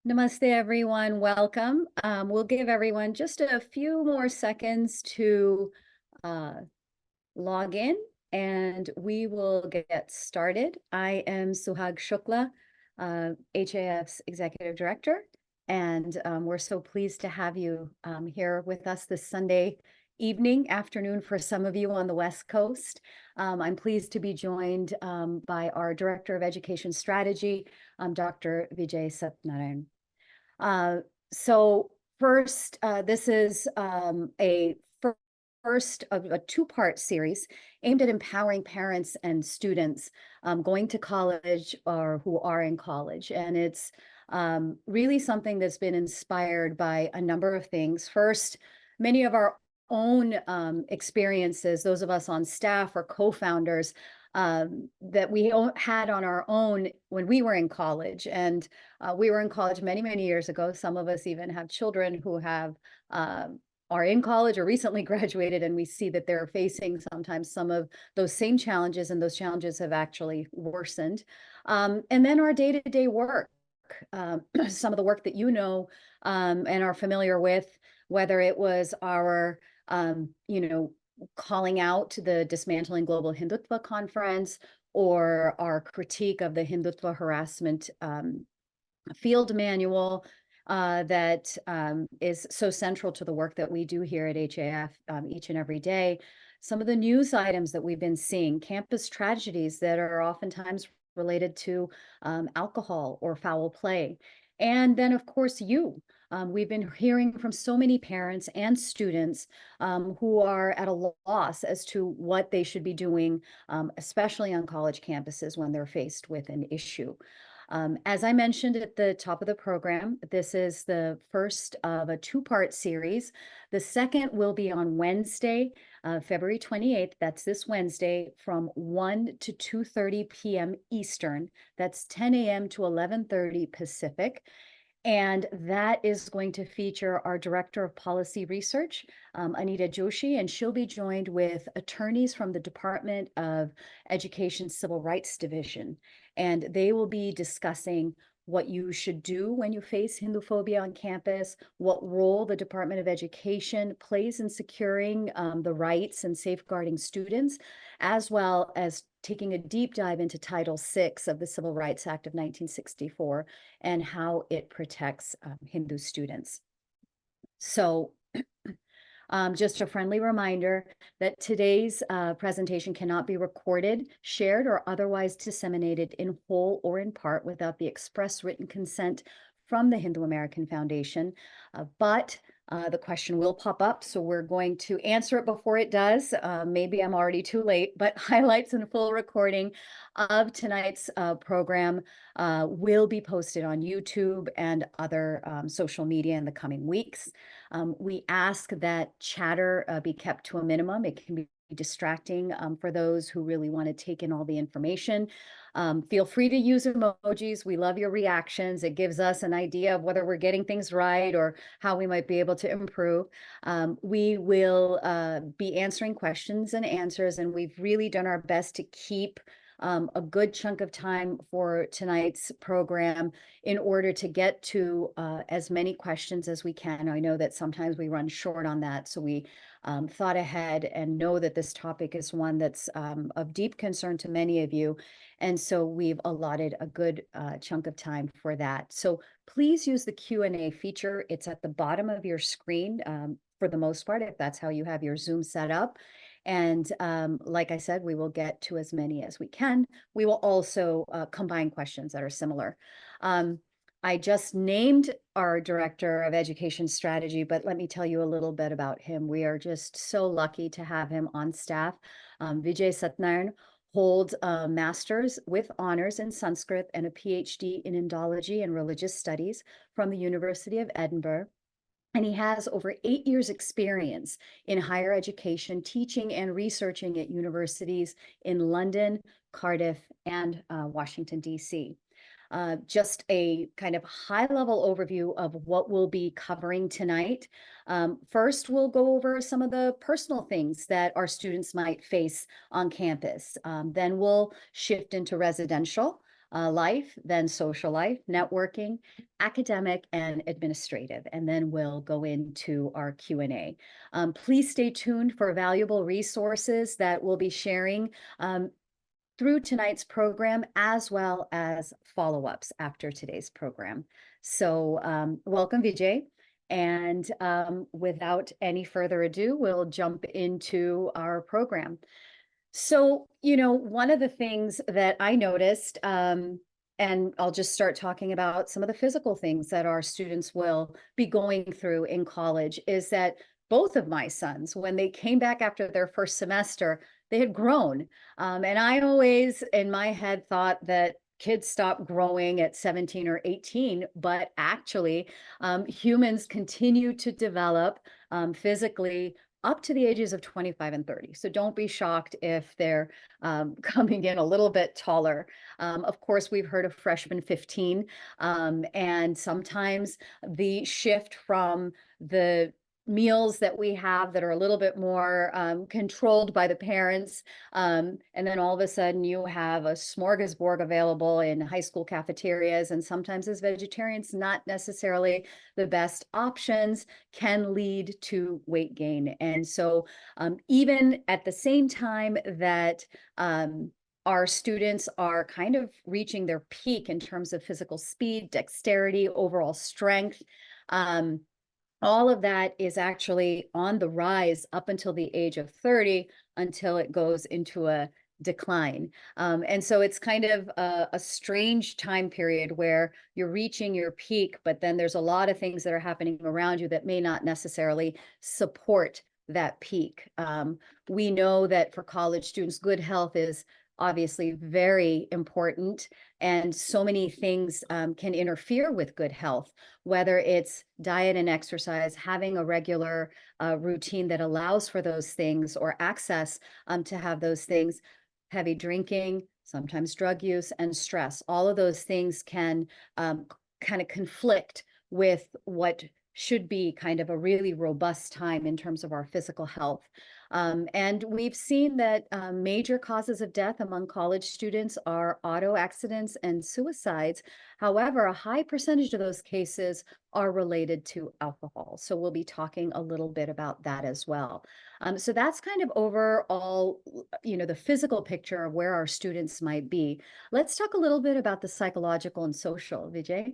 Namaste, everyone. Welcome. We'll give everyone just a few more seconds to uh, log in and we will get started. I am Suhag Shukla, HAF's Executive Director, and we're so pleased to have you here with us this Sunday evening, afternoon for some of you on the West Coast. I'm pleased to be joined by our Director of Education Strategy, Dr. Vijay Satnarayan. Uh, so first, this is a first of a two-part series aimed at empowering parents and students going to college or who are in college. And it's really something that's been inspired by a number of things. First, many of our own experiences, those of us on staff or co-founders, that we had on our own when we were in college. And we were in college many, many years ago. Some of us even have children who have are in college or recently graduated, and we see that they're facing sometimes some of those same challenges, and those challenges have actually worsened. And then our day-to-day work, some of the work that you know and are familiar with, whether it was our, calling out the Dismantling Global Hindutva Conference or our critique of the Hindutva harassment field manual that is so central to the work that we do here at HAF each and every day. Some of the news items that we've been seeing, campus tragedies that are oftentimes related to alcohol or foul play. And then, of course, you. We've been hearing from so many parents and students who are at a loss as to what they should be doing, especially on college campuses when they're faced with an issue. As I mentioned at the top of the program, this is the first of a two-part series. The second will be on Wednesday, February 28th. That's this Wednesday from 1 to 2:30 p.m. Eastern. That's 10 a.m. to 11:30 Pacific. And that is going to feature our Director of Policy Research, Anita Joshi, and she'll be joined with attorneys from the Department of Education Civil Rights Division. And they will be discussing what you should do when you face Hinduphobia on campus, what role the Department of Education plays in securing the rights and safeguarding students, as well as taking a deep dive into Title VI of the Civil Rights Act of 1964 and how it protects Hindu students. So just a friendly reminder that today's presentation cannot be recorded, shared, or otherwise disseminated in whole or in part without the express written consent from the Hindu American Foundation. But the question will pop up, so we're going to answer it before it does. Maybe I'm already too late, but highlights and full recording of tonight's program will be posted on YouTube and other social media in the coming weeks. We ask that chatter be kept to a minimum. It can be distracting for those who really want to take in all the information. Feel free to use emojis. We love your reactions. It gives us an idea of whether we're getting things right or how we might be able to improve. We will be answering questions and answers, and we've really done our best to keep a good chunk of time for tonight's program in order to get to as many questions as we can. I know that sometimes we run short on that, so we thought ahead and know that this topic is one that's of deep concern to many of you. And so we've allotted a good chunk of time for that. So please use the Q&A feature. It's at the bottom of your screen for the most part, if that's how you have your Zoom set up. And like I said, we will get to as many as we can. We will also combine questions that are similar. I just named our Director of Education Strategy, but let me tell you a little bit about him. We are just so lucky to have him on staff. Vijay Satnarayan holds a master's with honors in Sanskrit and a PhD in Indology and Religious Studies from the University of Edinburgh. And he has over 8 years experience in higher education, teaching and researching at universities in London, Cardiff, and Washington, D.C. Just a kind of high-level overview of what we'll be covering tonight. First, we'll go over some of the personal things that our students might face on campus. Then we'll shift into residential. life, then social life, networking, academic, and administrative. And then we'll go into our Q&A. Please stay tuned for valuable resources that we'll be sharing through tonight's program, as well as follow-ups after today's program. So welcome, Vijay. And without any further ado, we'll jump into our program. So, one of the things that I noticed, and I'll just start talking about some of the physical things that our students will be going through in college, is that both of my sons, when they came back after their first semester, they had grown. And I always, in my head, thought that kids stop growing at 17 or 18, but actually, humans continue to develop physically up to the ages of 25 and 30. So don't be shocked if they're coming in a little bit taller. Of course, we've heard of freshman 15, and sometimes the shift from the meals that we have that are a little bit more controlled by the parents. And then all of a sudden you have a smorgasbord available in high school cafeterias. And sometimes as vegetarians, not necessarily the best options, can lead to weight gain. And so even at the same time that our students are kind of reaching their peak in terms of physical speed, dexterity, overall strength, all of that is actually on the rise up until the age of 30, until it goes into a decline. And so it's kind of a strange time period where you're reaching your peak, but then there's a lot of things that are happening around you that may not necessarily support that peak. We know that for college students, good health is obviously very important, and so many things can interfere with good health, whether it's diet and exercise, having a regular routine that allows for those things, or access to have those things, heavy drinking, sometimes drug use, and stress. All of those things can kind of conflict with what should be kind of a really robust time in terms of our physical health. And we've seen that major causes of death among college students are auto accidents and suicides. However, a high percentage of those cases are related to alcohol. So we'll be talking a little bit about that as well. So that's kind of overall, the physical picture of where our students might be. Let's talk a little bit about the psychological and social, Vijay.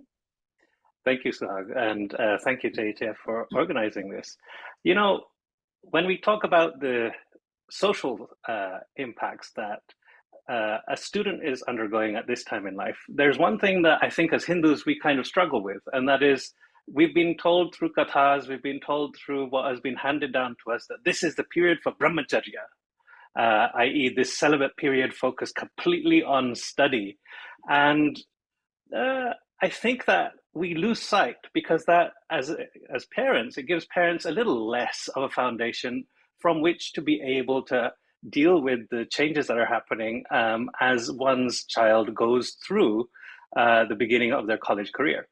Thank you, Suhag, and thank you, JTF, for organizing this. When we talk about the social impacts that a student is undergoing at this time in life, there's one thing that I think as Hindus we kind of struggle with, and that is we've been told through kathas, we've been told through what has been handed down to us that this is the period for brahmacharya, i.e., this celibate period focused completely on study. And I think that we lose sight because that, as parents, it gives parents a little less of a foundation from which to be able to deal with the changes that are happening as one's child goes through the beginning of their college career.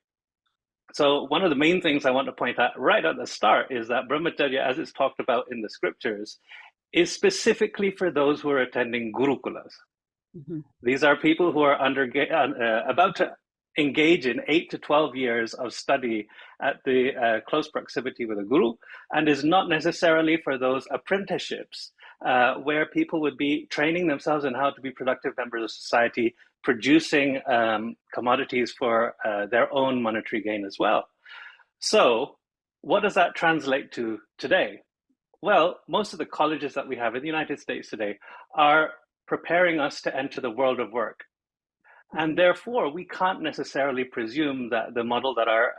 So one of the main things I want to point out right at the start is that brahmacharya, as it's talked about in the scriptures, is specifically for those who are attending gurukulas. Mm-hmm. These are people who are about to engage in 8 to 12 years of study at the close proximity with a guru, and is not necessarily for those apprenticeships where people would be training themselves in how to be productive members of society, producing commodities for their own monetary gain as well. So what does that translate to today? Well, most of the colleges that we have in the United States today are preparing us to enter the world of work. And therefore, we can't necessarily presume that the model that our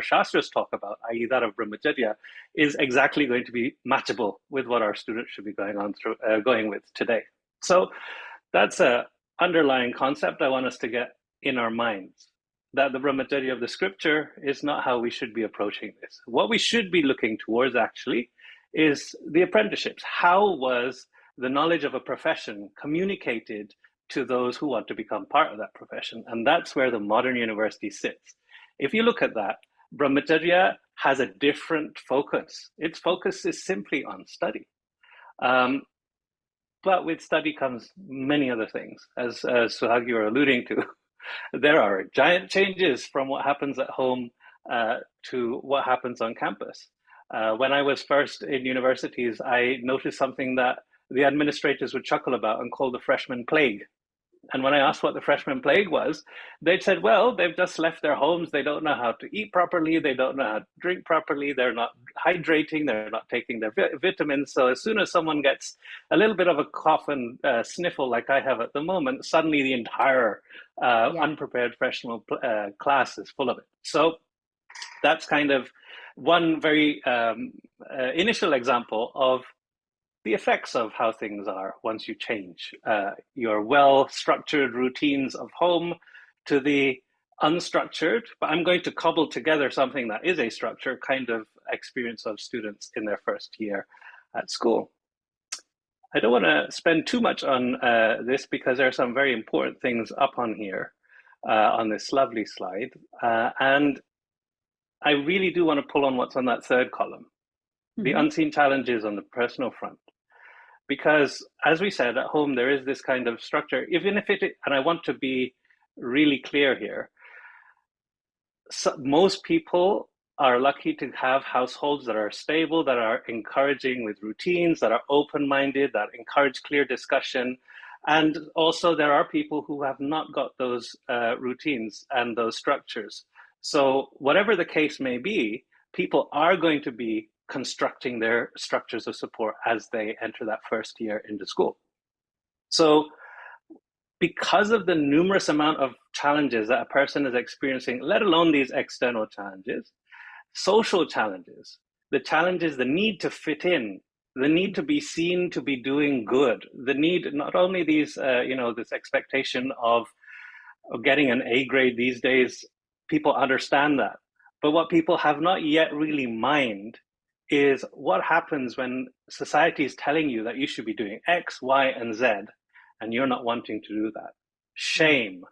Shastras talk about, i.e. that of brahmacharya, is exactly going to be matchable with what our students should be going with today. So that's an underlying concept I want us to get in our minds, that the brahmacharya of the scripture is not how we should be approaching this. What we should be looking towards, actually, is the apprenticeships. How was the knowledge of a profession communicated to those who want to become part of that profession? And that's where the modern university sits. If you look at that, brahmacharya has a different focus. Its focus is simply on study. But with study comes many other things, as Suhag, you were alluding to. There are giant changes from what happens at home to what happens on campus. When I was first in universities, I noticed something that the administrators would chuckle about and call the freshman plague. And when I asked what the freshman plague was, they said, well, they've just left their homes. They don't know how to eat properly. They don't know how to drink properly. They're not hydrating. They're not taking their vitamins. So as soon as someone gets a little bit of a cough and sniffle like I have at the moment, suddenly the entire Yeah. unprepared freshman class is full of it. So that's kind of one very initial example of the effects of how things are once you change your well-structured routines of home to the unstructured, but I'm going to cobble together something that is a structure kind of experience of students in their first year at school. I don't want to spend too much on this because there are some very important things up on here on this lovely slide. And I really do want to pull on what's on that third column, the unseen challenges on the personal front. Because as we said, at home, there is this kind of structure, even if it, and I want to be really clear here, so most people are lucky to have households that are stable, that are encouraging with routines, that are open-minded, that encourage clear discussion. And also there are people who have not got those routines and those structures. So whatever the case may be, people are going to be constructing their structures of support as they enter that first year into school. So because of the numerous amount of challenges that a person is experiencing, let alone these external challenges, social challenges, the challenges, the need to fit in, the need to be seen to be doing good, the need, not only these, this expectation of getting an A grade these days, people understand that. But what people have not yet really mined is what happens when society is telling you that you should be doing X, Y, and Z, and you're not wanting to do that. Shame,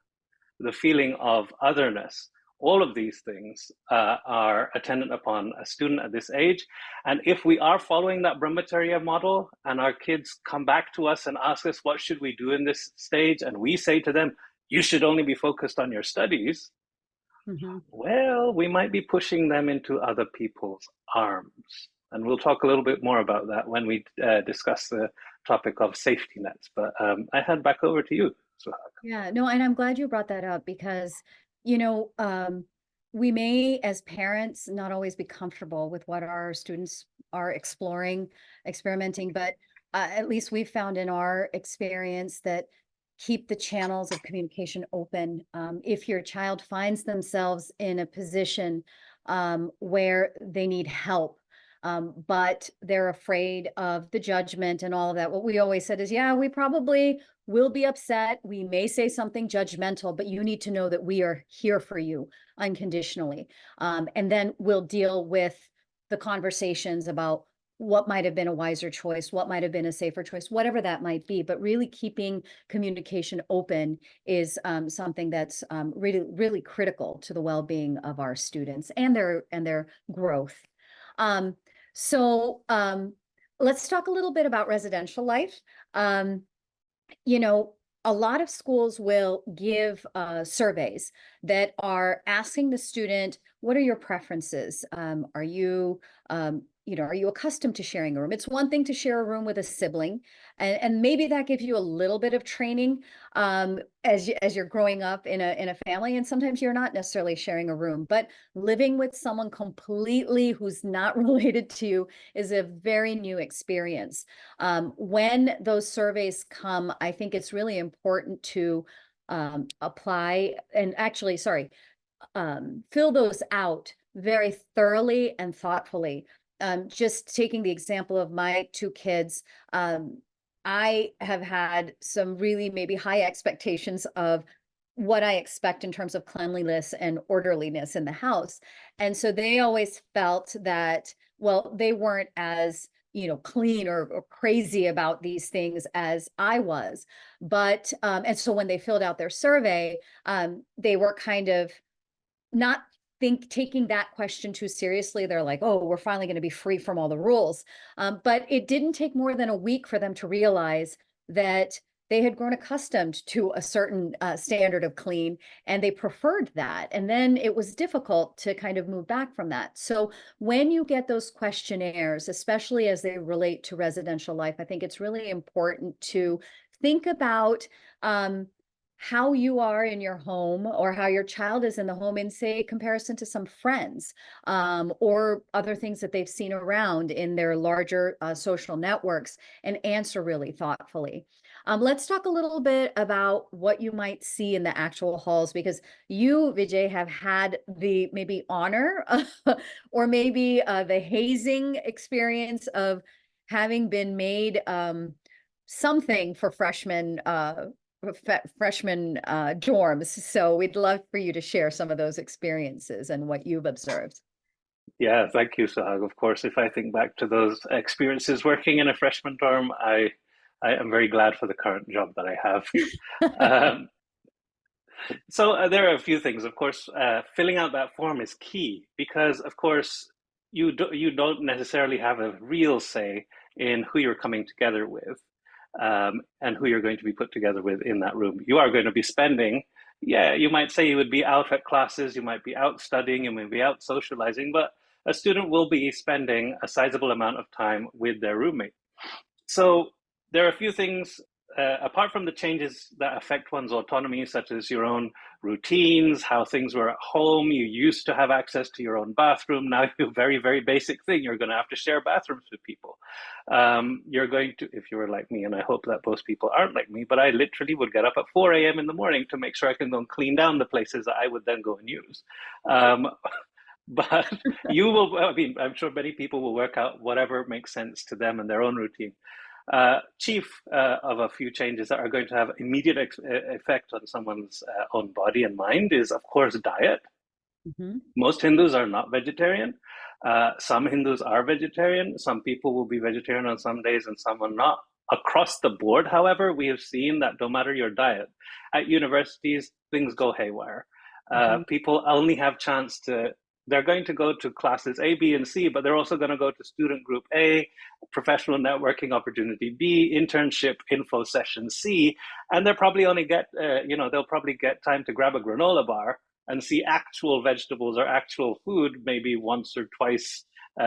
the feeling of otherness, all of these things are attendant upon a student at this age. And if we are following that Brahmacharya model and our kids come back to us and ask us, what should we do in this stage? And we say to them, you should only be focused on your studies. Well, we might be pushing them into other people's arms. And we'll talk a little bit more about that when we discuss the topic of safety nets. But I hand back over to you, Suhag. Yeah, no, and I'm glad you brought that up because, we may, as parents, not always be comfortable with what our students are exploring, experimenting, but at least we've found in our experience that keep the channels of communication open. If your child finds themselves in a position where they need help, but they're afraid of the judgment and all of that, what we always said is, yeah, we probably will be upset. We may say something judgmental, but you need to know that we are here for you unconditionally. And then we'll deal with the conversations about what might have been a wiser choice, what might have been a safer choice, whatever that might be. But really keeping communication open is something that's really, really critical to the well-being of our students and their growth. So let's talk a little bit about residential life. A lot of schools will give surveys that are asking the student, what are your preferences? Are you accustomed to sharing a room? It's one thing to share a room with a sibling, and maybe that gives you a little bit of training as you're growing up in a family, and sometimes you're not necessarily sharing a room, but living with someone completely who's not related to you is a very new experience. When those surveys come, I think it's really important to apply and actually, fill those out very thoroughly and thoughtfully. Just taking the example of my two kids, I have had some really maybe high expectations of what I expect in terms of cleanliness and orderliness in the house. And so they always felt that, well, they weren't as clean or crazy about these things as I was. But, and so when they filled out their survey, they were kind of not taking that question too seriously. They're like, oh, we're finally going to be free from all the rules. But it didn't take more than a week for them to realize that they had grown accustomed to a certain standard of clean, and they preferred that. And then it was difficult to kind of move back from that. So when you get those questionnaires, especially as they relate to residential life, I think it's really important to think about how you are in your home or how your child is in the home in, say, comparison to some friends, or other things that they've seen around in their larger social networks, and answer really thoughtfully. Let's talk a little bit about what you might see in the actual halls, because you, Vijay, have had the maybe honor or maybe the hazing experience of having been made something for freshman dorms. So we'd love for you to share some of those experiences and what you've observed. Yeah, thank you, Sahag. Of course, if I think back to those experiences working in a freshman dorm, I am very glad for the current job that I have. Um, so there are a few things. Of course, filling out that form is key because, of course, you don't necessarily have a real say in who you're coming together with, and who you're going to be put together with in that room. You are going to be spending, yeah, you might say you would be out at classes, you might be out studying, you might be out socializing, but a student will be spending a sizable amount of time with their roommate. So there are a few things, apart from the changes that affect one's autonomy, such as your own routines, how things were at home. You used to have access to your own bathroom. Now you very, very basic thing. You're going to have to share bathrooms with people. You're going to, if you were like me, and I hope that most people aren't like me, but I literally would get up at 4 a.m. in the morning to make sure I can go and clean down the places that I would then go and use. Um, but you will, I mean, I'm sure many people will work out whatever makes sense to them and their own routine. Chief of a few changes that are going to have immediate effect on someone's own body and mind is, of course, diet. Mhm. Most Hindus are not vegetarian. Some Hindus are vegetarian. Some people will be vegetarian on some days and some are not. Across the board, however, we have seen that no matter your diet, at universities, things go haywire. Mhm. People only have chance to, they're going to go to classes A, B, and C, but they're also going to go to student group A, professional networking opportunity B, internship info session C, and they'll probably only get, they'll probably get time to grab a granola bar and see actual vegetables or actual food maybe once or twice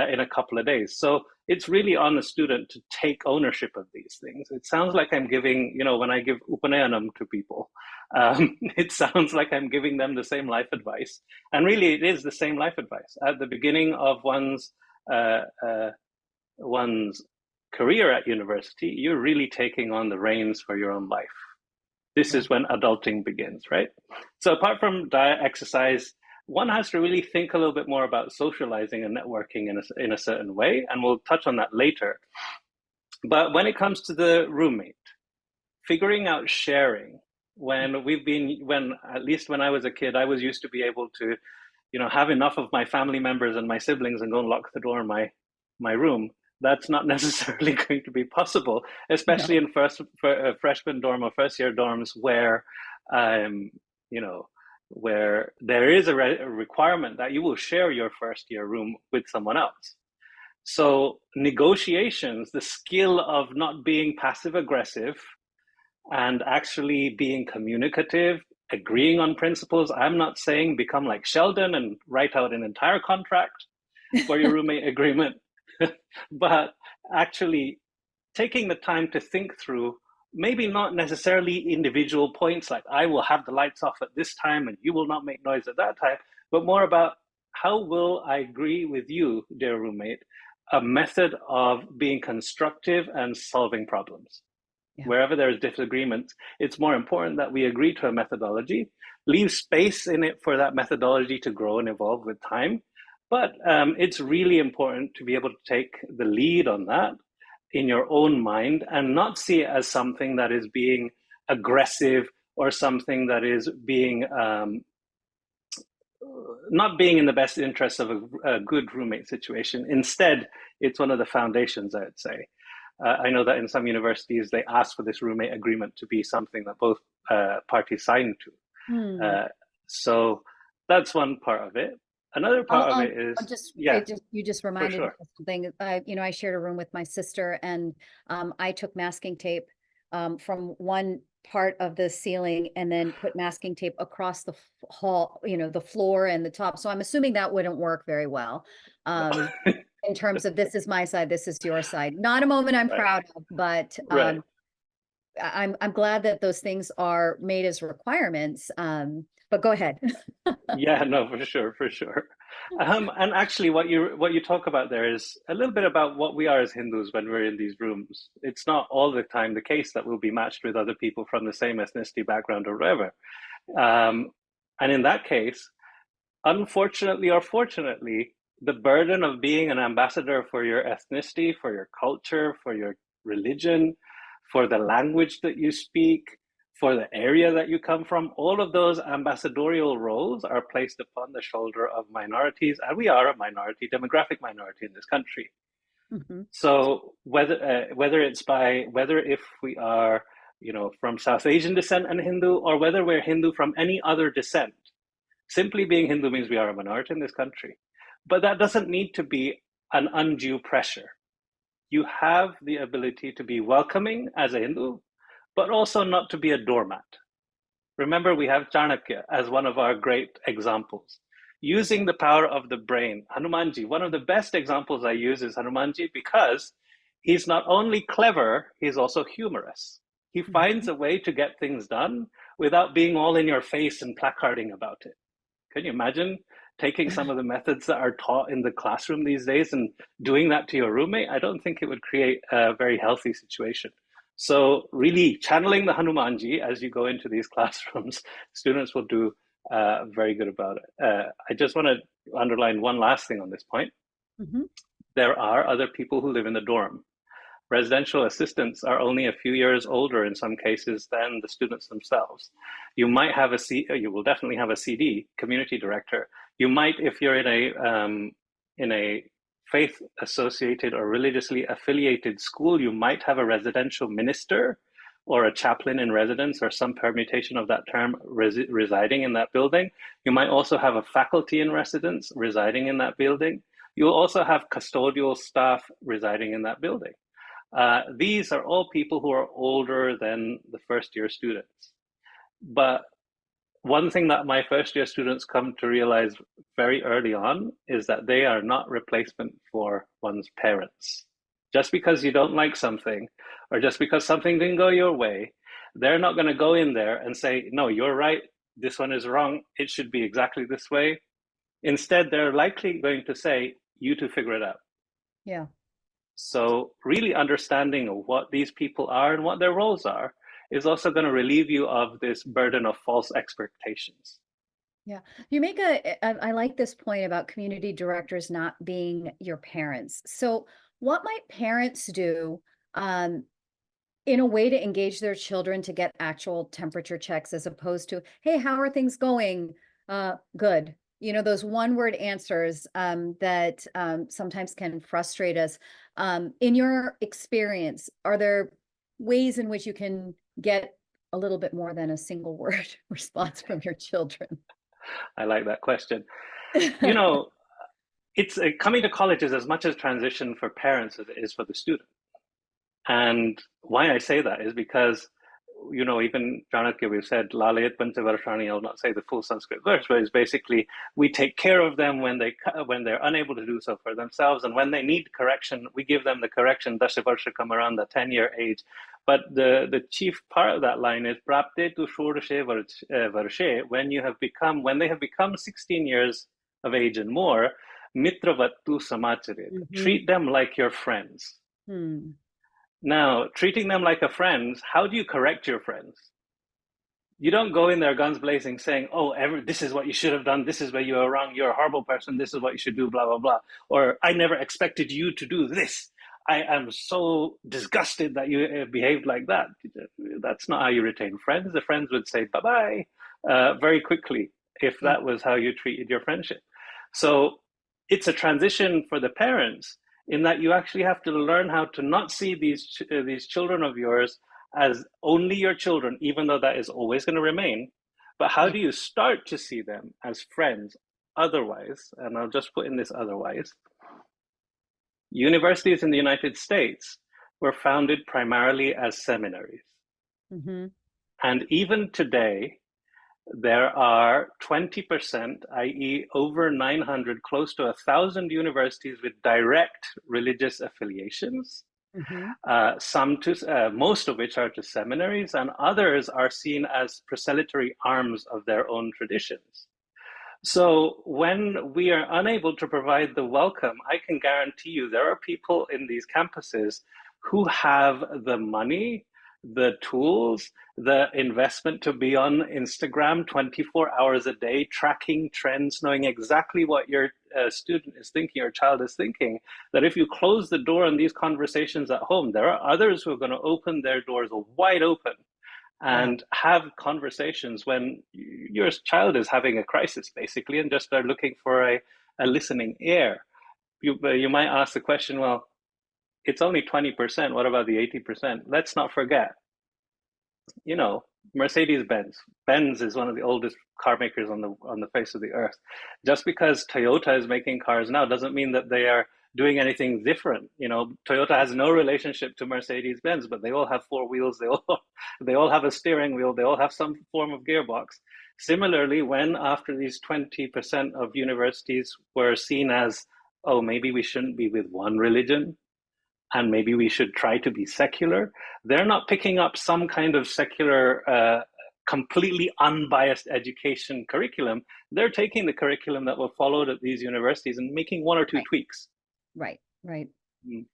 in a couple of days. So it's really on the student to take ownership of these things. It sounds like I'm giving, when I give Upanayanam to people, it sounds like I'm giving them the same life advice. And really, it is the same life advice. At the beginning of uh, uh, one's career at university, you're really taking on the reins for your own life. This Yeah. is when adulting begins, right? So apart from diet, exercise, one has to really think a little bit more about socializing and networking in a certain way, and we'll touch on that later. But when it comes to the roommate, figuring out sharing, when at least when I was a kid, I was used to be able to, have enough of my family members and my siblings and go and lock the door in my room. That's not necessarily going to be possible, especially No. in freshman dorm or first year dorms where, um, you know, where there is a requirement that you will share your first year room with someone else. So negotiations, the skill of not being passive aggressive and actually being communicative, agreeing on principles. I'm not saying become like Sheldon and write out an entire contract for your roommate agreement, but actually taking the time to think through maybe not necessarily individual points like I will have the lights off at this time and you will not make noise at that time, but more about how will I agree with you, dear roommate, a method of being constructive and solving problems. Yeah. Wherever there's disagreements, it's more important that we agree to a methodology, leave space in it for that methodology to grow and evolve with time. But it's really important to be able to take the lead on that in your own mind and not see it as something that is being aggressive or something that is being not being in the best interest of a good roommate situation. Instead, it's one of the foundations, I would say. I know that in some universities, they ask for this roommate agreement to be something that both parties sign to. Hmm. So that's one part of it. Another I'll, part of I'll, it I'll is, just, yeah, you just for reminded me sure. of something. I shared a room with my sister, and I took masking tape from one part of the ceiling and then put masking tape across the hall, the floor and the top. So I'm assuming that wouldn't work very well. In terms of this is my side, this is your side. Not a moment I'm Right, proud of, but right. I'm glad that those things are made as requirements. But go ahead. Yeah, no, for sure, for sure. And actually, what you talk about there is a little bit about what we are as Hindus when we're in these rooms. It's not all the time the case that we'll be matched with other people from the same ethnicity background or whatever. Um, and in that case, unfortunately or fortunately, the burden of being an ambassador for your ethnicity, for your culture, for your religion, for the language that you speak, for the area that you come from, all of those ambassadorial roles are placed upon the shoulder of minorities, and we are a minority, demographic minority in this country. Mhm. So whether if we are from South Asian descent and Hindu, or whether we're Hindu from any other descent, simply being Hindu means we are a minority in this country. But that doesn't need to be an undue pressure. You have the ability to be welcoming as a Hindu, but also not to be a doormat. Remember, we have Chanakya as one of our great examples. Using the power of the brain, Hanumanji, one of the best examples I use is Hanumanji because he's not only clever, he's also humorous. He finds Mhm. a way to get things done without being all in your face and placarding about it. Can you imagine taking some of the methods that are taught in the classroom these days and doing that to your roommate? I don't think it would create a very healthy situation. So, really channeling the Hanumanji as you go into these classrooms, students will do very good about it. I just want to underline one last thing on this point. Mhm. There are other people who live in the dorm. Residential assistants are only a few years older in some cases than the students themselves. You might have you will definitely have a CD, community director. You might, if you're in a faith associated or religiously affiliated school, you might have a residential minister or a chaplain in residence or some permutation of that term residing in that building. You might also have a faculty in residence residing in that building. You'll also have custodial staff residing in that building. These are all people who are older than the first year students. But one thing that my first year students come to realize very early on is that they are not replacement for one's parents. Just because you don't like something, or just because something didn't go your way, they're not going to go in there and say, no, you're right, this one is wrong, it should be exactly this way. Instead, they're likely going to say, you two figure it out. Yeah. So, really understanding what these people are and what their roles are is also going to relieve you of this burden of false expectations. Yeah. You make I like this point about community directors not being your parents. So what might parents do um, in a way to engage their children to get actual temperature checks as opposed to, hey, how are things going? Good. Those one word answers that sometimes can frustrate us. In your experience, are there ways in which you can get a little bit more than a single word response from your children? I like that question. You know, it's coming to college is as much a transition for parents as it is for the student. And why I say that is because, even Chanakya, we've said, Lalayat Panchavarshani, I'll not say the full Sanskrit verse, but it's basically we take care of them when they're unable to do so for themselves. And when they need correction, we give them the correction, Dashavarsha around the 10-year age. But the chief part of that line is Prapte tu Shodashe Varshe, when they have become 16 years of age and more, Mitravat tu Samacharit. Mhm. Treat them like your friends. Hmm. Now, treating them like a friend, how do you correct your friends? You don't go in there guns blazing saying, oh, this is what you should have done. This is where you are wrong. You're a horrible person. This is what you should do, blah, blah, blah. Or I never expected you to do this. I am so disgusted that you behaved like that. That's not how you retain friends. The friends would say bye-bye very quickly if Yeah. that was how you treated your friendship. So it's a transition for the parents in that you actually have to learn how to not see these children of yours as only your children, even though that is always going to remain. But how Yeah. do you start to see them as friends otherwise? And I'll just put in this otherwise. Universities in the United States were founded primarily as seminaries. Mm-hmm. And even today, there are 20%, i.e., over 900, close to 1,000 universities with direct religious affiliations. Mm-hmm. Most of which are to seminaries, and others are seen as proselytary arms of their own traditions. So when we are unable to provide the welcome, I can guarantee you there are people in these campuses who have the money, the tools, the investment to be on Instagram 24 hours a day, tracking trends, knowing exactly what your student is thinking, your child is thinking, that if you close the door on these conversations at home, there are others who are going to open their doors wide open Wow. and have conversations when your child is having a crisis, basically, and just are looking for a listening ear. You might ask the question, well, it's only 20%. What about the 80%? Let's not forget, you know, Mercedes-Benz. Benz is one of the oldest car makers on the face of the earth. Just because Toyota is making cars now doesn't mean that they are doing anything different. You know, Toyota has no relationship to Mercedes-Benz, but they all have four wheels. They all have a steering wheel. They all have some form of gearbox. Similarly, when after these 20% of universities were seen as, oh, maybe we shouldn't be with one religion, and maybe we should try to be secular. They're not picking up some kind of secular, completely unbiased education curriculum. They're taking the curriculum that was followed at these universities and making one or two Right. tweaks. Right. Right. Mm.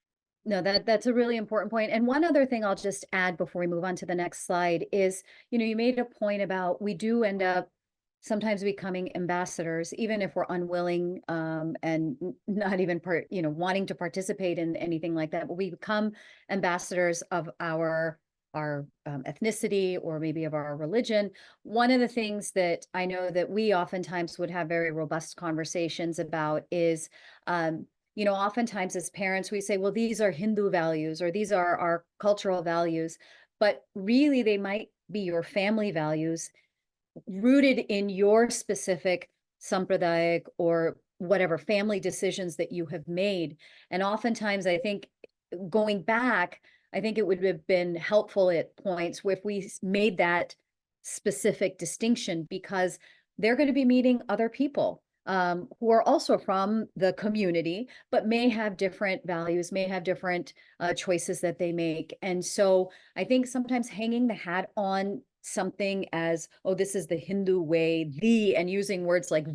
No, that's a really important point. And one other thing I'll just add before we move on to the next slide is, you made a point about we do end up sometimes becoming ambassadors, even if we're unwilling and not even wanting to participate in anything like that. But we become ambassadors of our ethnicity or maybe of our religion. One of the things that I know that we oftentimes would have very robust conversations about is oftentimes as parents, we say, well, these are Hindu values or these are our cultural values, but really they might be your family values rooted in your specific sampradayic or whatever family decisions that you have made. And oftentimes, I think going back, I think it would have been helpful at points if we made that specific distinction because they're going to be meeting other people who are also from the community, but may have different values, may have different choices that they make. And so I think sometimes hanging the hat on something as, oh, this is the Hindu way, and using words like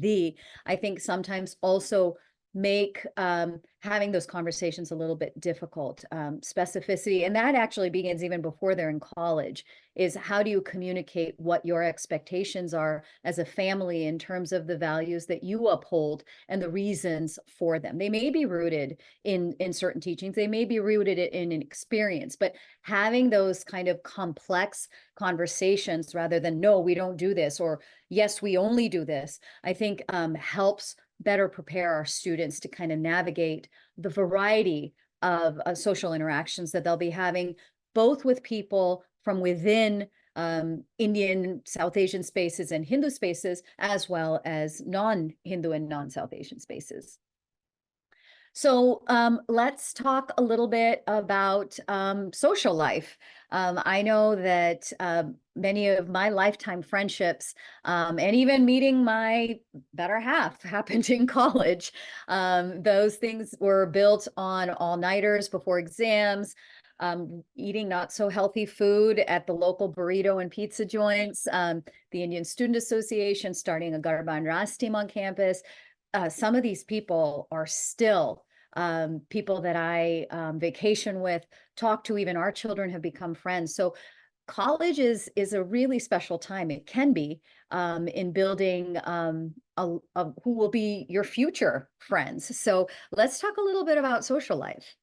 I think sometimes also make having those conversations a little bit difficult. Specificity, and that actually begins even before they're in college, is how do you communicate what your expectations are as a family in terms of the values that you uphold and the reasons for them. They may be rooted in certain teachings, they may be rooted in an experience, but having those kind of complex conversations rather than no, we don't do this, or yes, we only do this, I think helps better prepare our students to kind of navigate the variety of social interactions that they'll be having, both with people from within Indian, South Asian spaces and Hindu spaces, as well as non-Hindu and non-South Asian spaces. So let's talk a little bit about social life. I know that many of my lifetime friendships and even meeting my better half happened in college. Those things were built on all-nighters before exams, eating not so healthy food at the local burrito and pizza joints, the Indian Student Association, starting a Garban Ras team on campus. Some of these people are still people that I vacation with, talk to, even our children have become friends. So college is a really special time. It can be in building who will be your future friends. So let's talk a little bit about social life.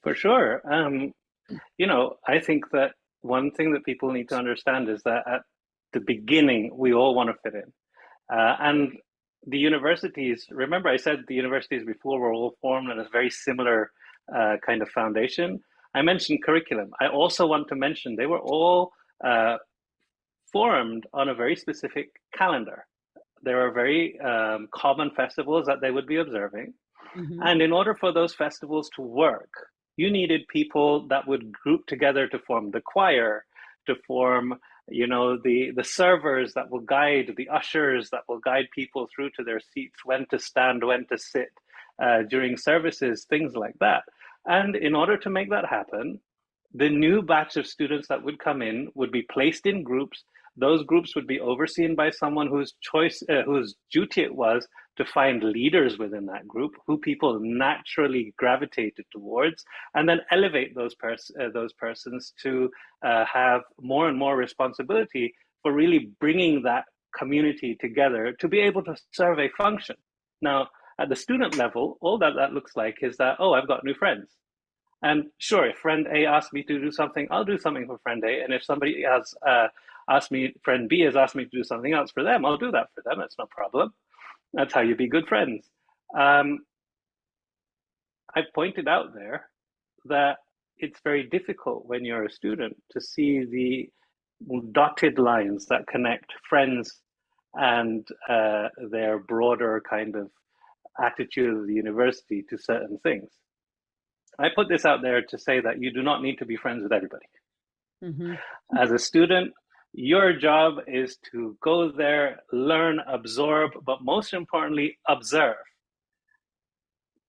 For sure. I think that one thing that people need to understand is that at the beginning, we all want to fit in. And the universities, remember I said the universities before were all formed on a very similar kind of foundation. I mentioned curriculum. I also want to mention they were all formed on a very specific calendar. There are very common festivals that they would be observing. Mhm. And in order for those festivals to work, you needed people that would group together to form the choir, to form, the servers that will guide, the ushers that will guide people through to their seats, when to stand, when to sit during services, things like that. And in order to make that happen, the new batch of students that would come in would be placed in groups. Those groups would be overseen by someone whose duty it was to find leaders within that group, who people naturally gravitated towards, and then elevate those persons to have more and more responsibility for really bringing that community together to be able to serve a function. Now, at the student level, all that looks like is that, oh, I've got new friends. And sure, if friend A asks me to do something, I'll do something for friend A. And if somebody has friend B has asked me to do something else for them, I'll do that for them. It's no problem. That's how you be good friends. I've pointed out there that it's very difficult when you're a student to see the dotted lines that connect friends and their broader kind of attitude of the university to certain things. I put this out there to say that you do not need to be friends with everybody. Mm-hmm. As a student, your job is to go there, learn, absorb, but most importantly, observe.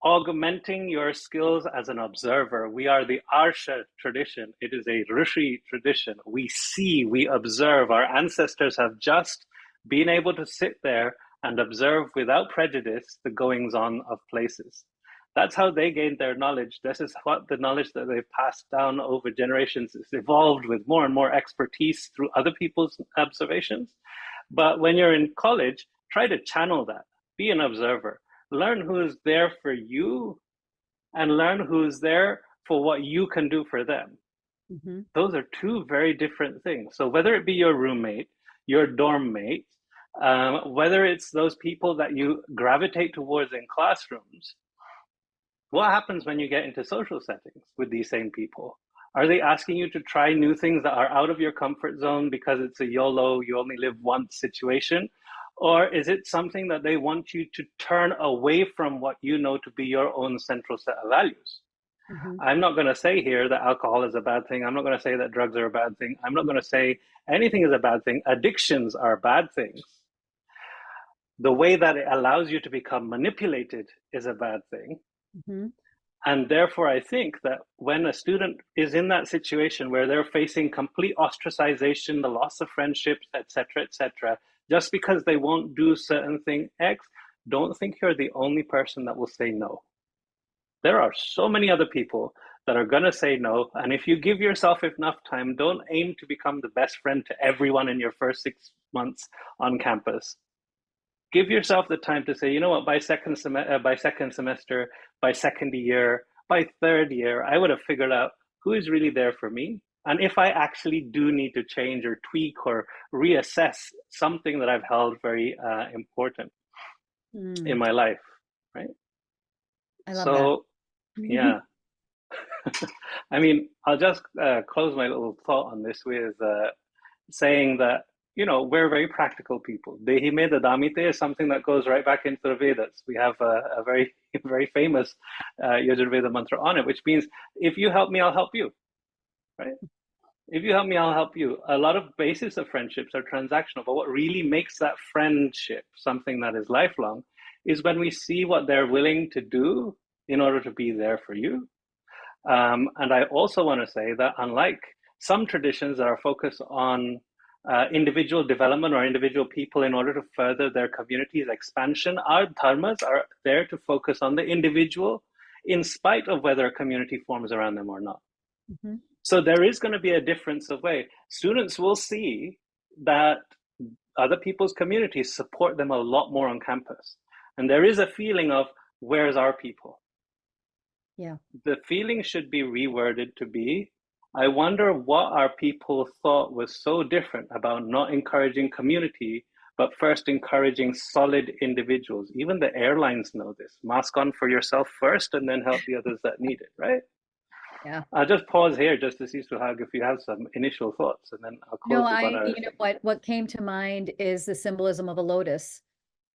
Augmenting your skills as an observer. We are the Arsha tradition. It is a Rishi tradition. We see, we observe. Our ancestors have just been able to sit there and observe without prejudice the goings on of places. That's how they gained their knowledge. This is what the knowledge that they've passed down over generations is evolved with more and more expertise through other people's observations. But when you're in college, try to channel that. Be an observer. Learn who's there for you and learn who's there for what you can do for them. Mm-hmm. Those are two very different things. So whether it be your roommate, your dorm mate, whether it's those people that you gravitate towards in classrooms, what happens when you get into social settings with these same people? Are they asking you to try new things that are out of your comfort zone because it's a YOLO, you only live once situation? Or is it something that they want you to turn away from what you know to be your own central set of values? Mm-hmm. I'm not going to say here that alcohol is a bad thing. I'm not going to say that drugs are a bad thing. I'm not going to say anything is a bad thing. Addictions are bad things. The way that it allows you to become manipulated is a bad thing. Mm-hmm. And therefore, I think that when a student is in that situation where they're facing complete ostracization, the loss of friendships, etc., just because they won't do certain thing X, don't think you're the only person that will say no. There are so many other people that are going to say no. And if you give yourself enough time, don't aim to become the best friend to everyone in your first 6 months on campus. Give yourself the time to say, you know what, by second semester, by second year, by third year, I would have figured out who is really there for me. And if I actually do need to change or tweak or reassess something that I've held very important in my life, right? I love that. Yeah. I mean, I'll just close my little thought on this with saying that, we're very practical people. Dehi me dadamite is something that goes right back into the Vedas. We have a very, very famous Yajurveda mantra on it, which means if you help me, I'll help you, right? If you help me, I'll help you. A lot of basis of friendships are transactional, but what really makes that friendship something that is lifelong is when we see what they're willing to do in order to be there for you. And I also want to say that unlike some traditions that are focused on individual development or individual people in order to further their community's expansion, our dharmas are there to focus on the individual in spite of whether a community forms around them or not. Mm-hmm. So there is going to be a difference of way. Students will see that other people's communities support them a lot more on campus. And there is a feeling of, where's our people? Yeah. The feeling should be reworded to be, I wonder what our people thought was so different about not encouraging community, but first encouraging solid individuals. Even the airlines know this. Mask on for yourself first and then help the others that need it, right? Yeah. I'll just pause here just to see, Suhag, if you have some initial thoughts, and then I'll close with what came to mind is the symbolism of a lotus,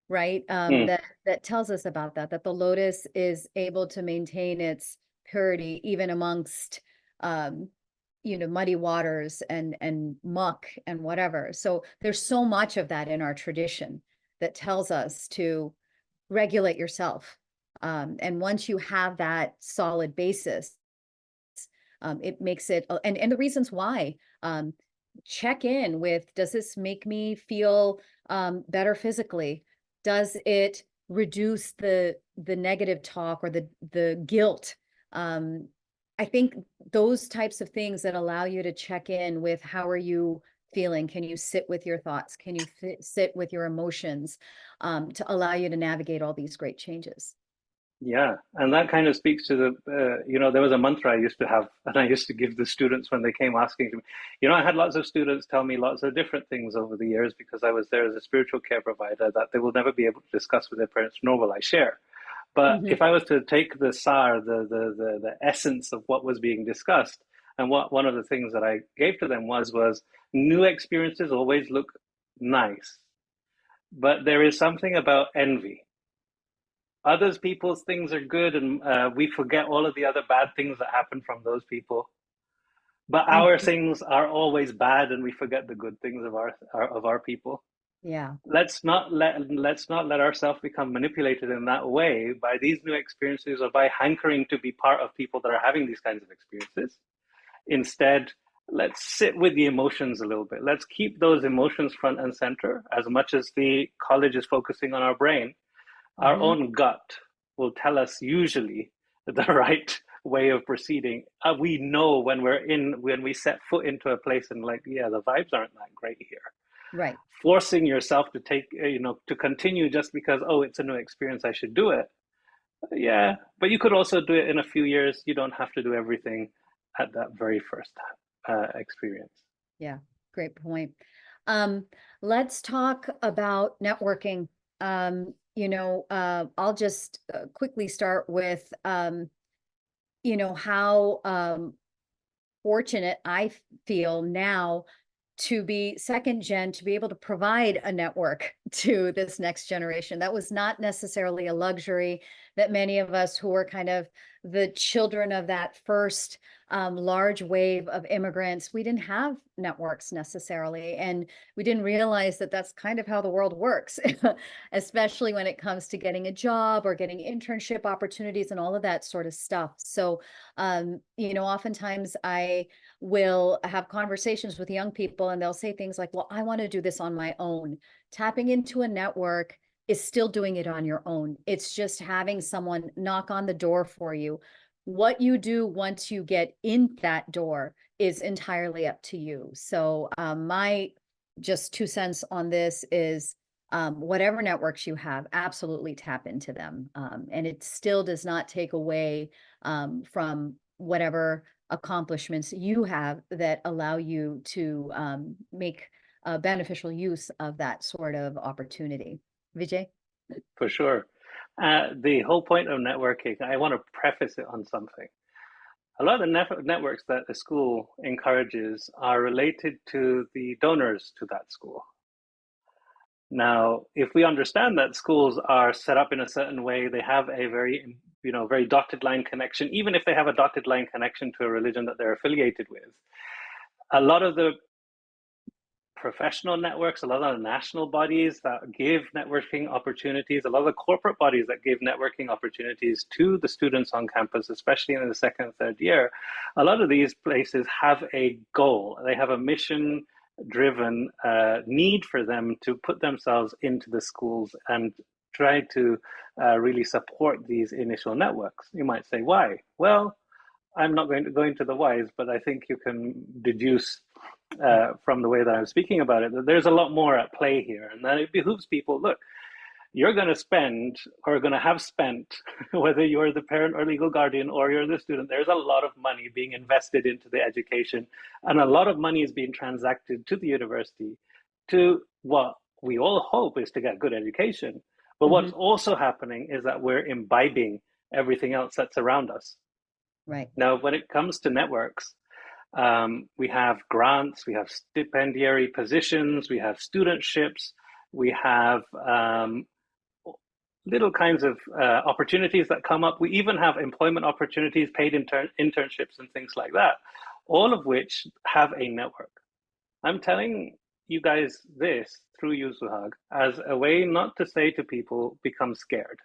right? That tells us about that the lotus is able to maintain its purity even amongst muddy waters and muck and whatever. So there's so much of that in our tradition that tells us to regulate yourself. And once you have that solid basis, it makes it, and the reasons why, check in with, does this make me feel better physically? Does it reduce the negative talk or the guilt? I think those types of things that allow you to check in with, how are you feeling? Can you sit with your thoughts? Can you sit with your emotions, to allow you to navigate all these great changes? Yeah, and that kind of speaks to there was a mantra I used to have, and I used to give the students when they came asking to me. I had lots of students tell me lots of different things over the years because I was there as a spiritual care provider that they will never be able to discuss with their parents, nor will I share. But Hmm. if I was to take the SAR, the essence of what was being discussed, and what one of the things that I gave to them was new experiences always look nice, but there is something about envy. Others people's things are good, and we forget all of the other bad things that happen from those people. But our Hmm. things are always bad, and we forget the good things of our people. Yeah. Let's not let ourselves become manipulated in that way by these new experiences or by hankering to be part of people that are having these kinds of experiences. Instead, let's sit with the emotions a little bit. Let's keep those emotions front and center as much as the college is focusing on our brain. Our Hmm. own gut will tell us usually the right way of proceeding. We know when we set foot into a place and like, yeah, the vibes aren't that great here. Right. Forcing yourself to to continue just because, oh, it's a new experience, I should do it. Yeah, but you could also do it in a few years. You don't have to do everything at that very first experience. Yeah, great point. Um, let's talk about networking. I'll just quickly start with, how fortunate I feel now to be second gen, to be able to provide a network to this next generation. That was not necessarily a luxury that many of us who were kind of the children of that first large wave of immigrants, we didn't have networks necessarily. And we didn't realize that that's kind of how the world works, especially when it comes to getting a job or getting internship opportunities and all of that sort of stuff. So, oftentimes I will have conversations with young people and they'll say things like, well, I want to do this on my own. Tapping into a network is still doing it on your own. It's just having someone knock on the door for you. What you do once you get in that door is entirely up to you. So, my just 2 cents on this is, whatever networks you have, absolutely tap into them. And it still does not take away from whatever accomplishments you have that allow you to make beneficial use of that sort of opportunity. Vijay? For sure. The whole point of networking, I want to preface it on something. A lot of the networks that a school encourages are related to the donors to that school. Now, if we understand that schools are set up in a certain way, they have a very dotted line connection, even if they have a dotted line connection to a religion that they're affiliated with. A lot of the professional networks, a lot of the national bodies that give networking opportunities, a lot of the corporate bodies that give networking opportunities to the students on campus, especially in the second and third year, a lot of these places have a goal. They have a mission driven need for them to put themselves into the schools and try to really support these initial networks. You might say, why? Well, I'm not going to go into the whys, but I think you can deduce from the way that I'm speaking about it that there's a lot more at play here, and that it behooves people. Look, you're going to spend or going to have spent, whether you're the parent or legal guardian or you're the student, there's a lot of money being invested into the education, and a lot of money is being transacted to the university to what we all hope is to get good education. But Hmm. what's also happening is that we're imbibing everything else that's around us. Right. Now, when it comes to networks, we have grants, we have stipendiary positions, we have studentships, we have little kinds of opportunities that come up. We even have employment opportunities, paid internships, and things like that. all of which have a network. I'm telling you guys this through you, Suhag, as a way not to say to people, become scared.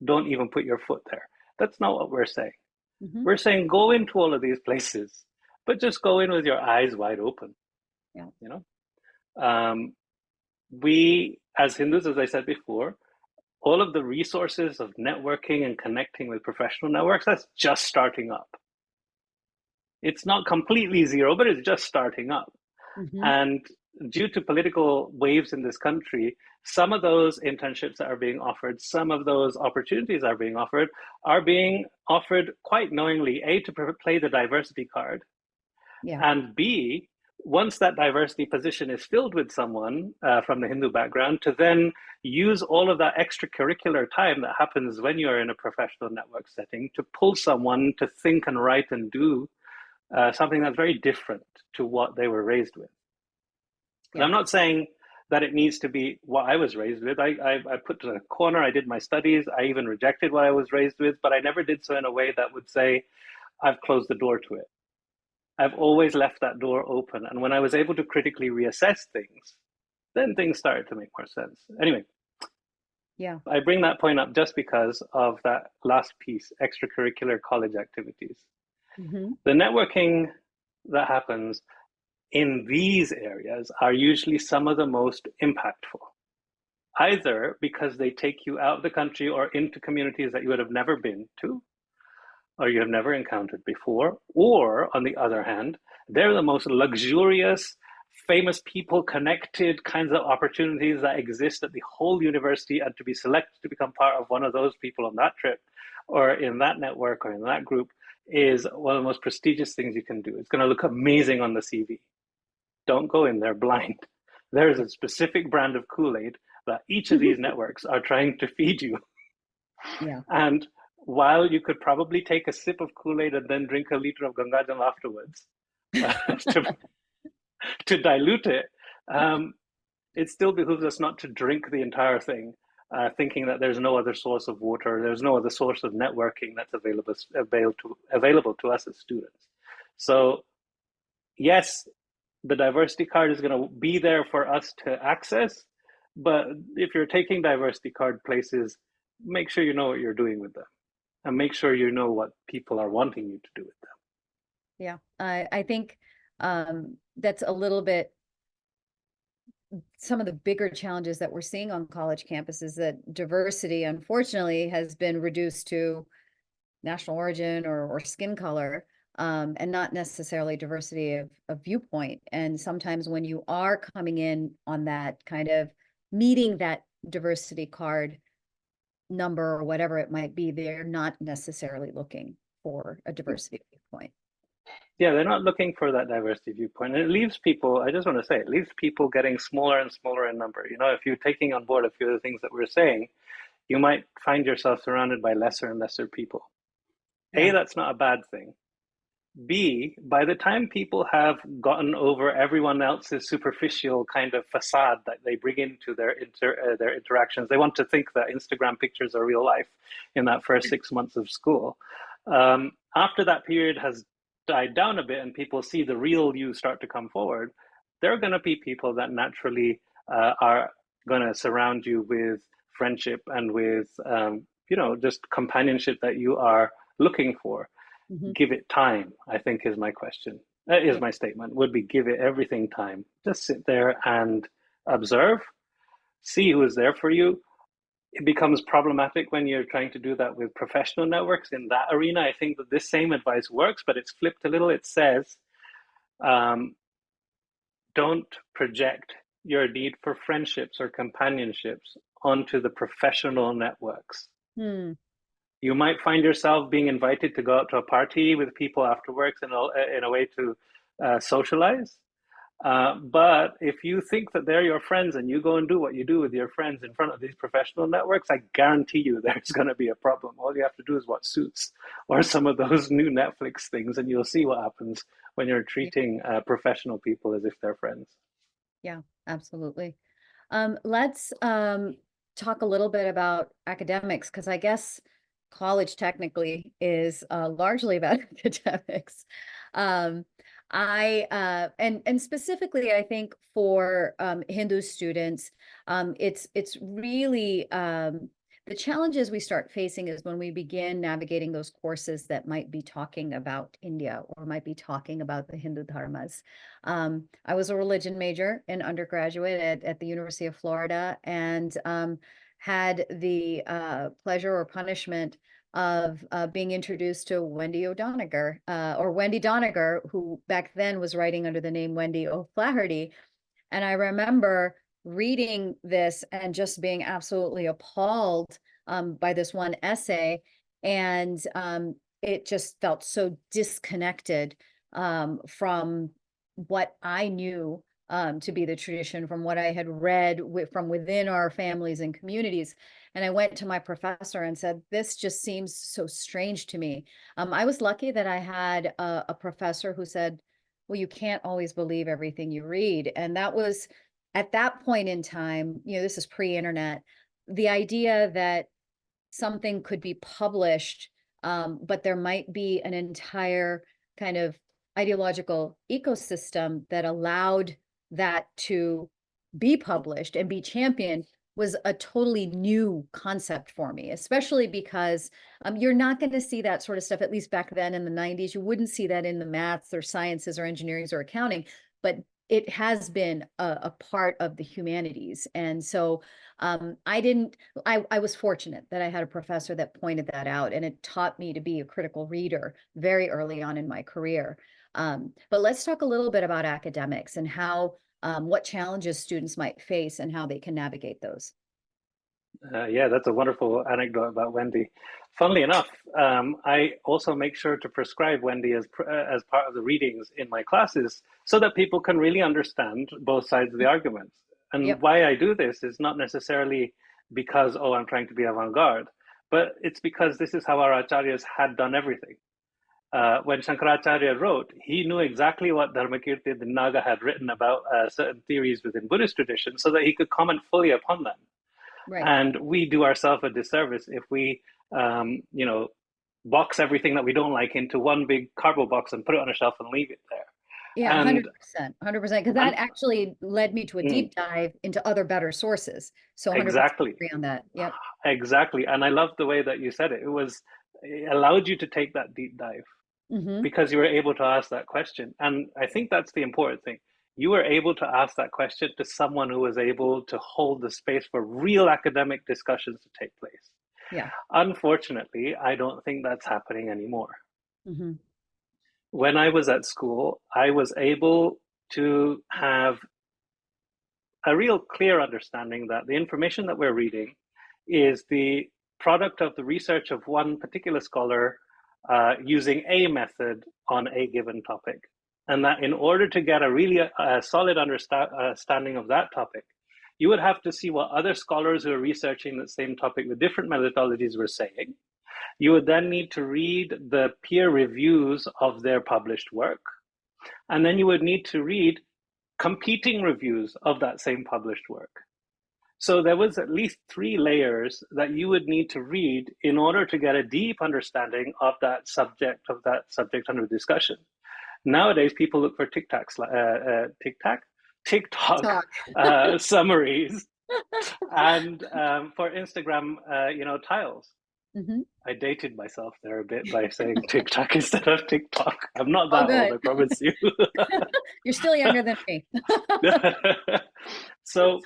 Don't even put your foot there. That's not what we're saying. Mhm. We're saying go into all of these places, but just go in with your eyes wide open. Yeah. You know, we as Hindus, as I said before, all of the resources of networking and connecting with professional networks, that's just starting up. It's not completely zero, but it's just starting up. Mhm. And due to political waves in this country, some of those internships that are being offered, some of those opportunities are being offered quite knowingly, A, to play the diversity card, Yeah. and B, once that diversity position is filled with someone from the Hindu background, to then use all of that extracurricular time that happens when you're in a professional network setting to pull someone to think and write and do something that's very different to what they were raised with. And Yeah. I'm not saying that it needs to be what I was raised with. I put to the corner, I did my studies, I even rejected what I was raised with, but I never did so in a way that would say, I've closed the door to it. I've always left that door open. And when I was able to critically reassess things, then things started to make more sense. Anyway, Yeah. I bring that point up just because of that last piece, extracurricular college activities. Mhm. The networking that happens in these areas are usually some of the most impactful, either because they take you out of the country or into communities that you would have never been to or you have never encountered before, or on the other hand, they're the most luxurious, famous people connected kinds of opportunities that exist at the whole university, and to be selected to become part of one of those people on that trip or in that network or in that group is one of the most prestigious things you can do. It's going to look amazing on the CV. Don't go in there blind. There is a specific brand of Kool-Aid that each of these networks are trying to feed you. Yeah. And while you could probably take a sip of Kool-Aid and then drink a liter of Gangajam afterwards to, to dilute it, it still behooves us not to drink the entire thing, thinking that there's no other source of water, there's no other source of networking that's available to us as students. So yes, the diversity card is going to be there for us to access, but if you're taking diversity card places, make sure you know what you're doing with them and make sure you know what people are wanting you to do with them. Yeah. I think that's a little bit some of the bigger challenges that we're seeing on college campuses, that diversity, unfortunately, has been reduced to national origin or skin color, and not necessarily diversity of viewpoint. And sometimes when you are coming in on that kind of meeting that diversity card number or whatever it might be, they're not necessarily looking for a diversity viewpoint. Yeah, they're not looking for that diversity viewpoint. And it leaves people, I just want to say, it leaves people getting smaller and smaller in number. You know, if you're taking on board a few of the things that we're saying, you might find yourself surrounded by lesser and lesser people. A, Yeah. that's not a bad thing. B, by the time people have gotten over everyone else's superficial kind of facade that they bring into their interactions, they want to think that Instagram pictures are real life in that first 6 months of school. After that period has died down a bit and people see the real you start to come forward, there are going to be people that naturally are going to surround you with friendship and with just companionship that you are looking for. Mhm. Give it time, I think is my question. Is Yeah. my statement. Would be give it everything time. Just sit there and observe, see who is there for you. It becomes problematic when you're trying to do that with professional networks in that arena. I think that this same advice works, but it's flipped a little. It says, um, don't project your need for friendships or companionships onto the professional networks. Hmm. You might find yourself being invited to go out to a party with people afterwards in a way to socialize. But if you think that they're your friends and you go and do what you do with your friends in front of these professional networks, I guarantee you there's going to be a problem. All you have to do is watch Suits or some of those new Netflix things, and you'll see what happens when you're Yeah. treating professional people as if they're friends. Yeah, absolutely. Let's talk a little bit about academics, because I guess college technically is largely about academics. Um, And specifically, I think for Hindu students, it's really the challenges we start facing is when we begin navigating those courses that might be talking about India or might be talking about the Hindu dharmas. I was a religion major in undergraduate at the University of Florida, and had the pleasure or punishment of being introduced to Wendy O'Donegar, or Wendy Donegar, who back then was writing under the name Wendy O'Flaherty. And I remember reading this and just being absolutely appalled by this one essay. And it just felt so disconnected from what I knew to be the tradition, from what I had read from within our families and communities. And I went to my professor and said, this just seems so strange to me. I was lucky that I had a professor who said, well, you can't always believe everything you read. And that was at that point in time, this is pre-internet, the idea that something could be published, but there might be an entire kind of ideological ecosystem that allowed that to be published and be championed was a totally new concept for me, especially because you're not going to see that sort of stuff, at least back then in the 90s. You wouldn't see that in the maths or sciences or engineering or accounting, but it has been a part of the humanities. And so I was fortunate that I had a professor that pointed that out, and it taught me to be a critical reader very early on in my career. But let's talk a little bit about academics and how what challenges students might face and how they can navigate those. Yeah, that's a wonderful anecdote about Wendy. Funnily enough, I also make sure to prescribe Wendy as part of the readings in my classes so that people can really understand both sides of the arguments. And Yep. why I do this is not necessarily because, oh, I'm trying to be avant-garde, but it's because this is how our acharyas had done everything. When Shankaracharya wrote, he knew exactly what Dharmakirti Naga had written about certain theories within Buddhist tradition so that he could comment fully upon them. Right. And we do ourselves a disservice if we, box everything that we don't like into one big cardboard box and put it on a shelf and leave it there. Yeah, And 100%, 100%, because that and actually led me to a mm, deep dive into other better sources. So 100% exactly, agree on that. Yep. exactly. And I love the way that you said it. It allowed you to take that deep dive Hmm. because you were able to ask that question. And I think that's the important thing. You were able to ask that question to someone who was able to hold the space for real academic discussions to take place. Yeah. Unfortunately, I don't think that's happening anymore. Hmm. When I was at school, I was able to have a real clear understanding that the information that we're reading is the product of the research of one particular scholar using a method on a given topic. And that in order to get a really solid understanding of that topic, you would have to see what other scholars who are researching the same topic with different methodologies were saying. You would then need to read the peer reviews of their published work. And then you would need to read competing reviews of that same published work. So there was at least three layers that you would need to read in order to get a deep understanding of that subject under discussion. Nowadays, people look for TikTok Talk. summaries, and for Instagram, tiles. Hmm. I dated myself there a bit by saying TikTok instead of TikTok. I'm not Oh, that old, good. I promise you. You're still younger than me. So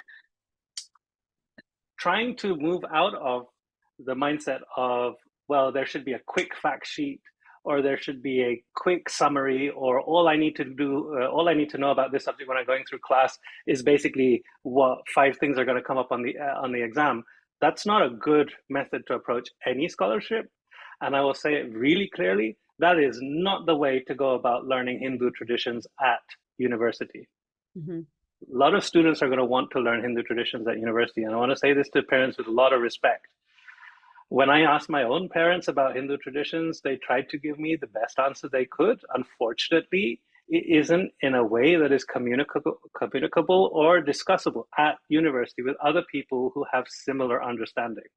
trying to move out of the mindset of, well, there should be a quick fact sheet or there should be a quick summary, or all I need to know about this subject when I'm going through class is basically what 5 things are going to come up on the exam. That's not a good method to approach any scholarship. And I will say it really clearly, that is not the way to go about learning Hindu traditions at university. Hmm. A lot of students are going to want to learn Hindu traditions at university. And I want to say this to parents with a lot of respect. When I asked my own parents about Hindu traditions, they tried to give me the best answer they could. Unfortunately, it isn't in a way that is communicable or discussable at university with other people who have similar understandings.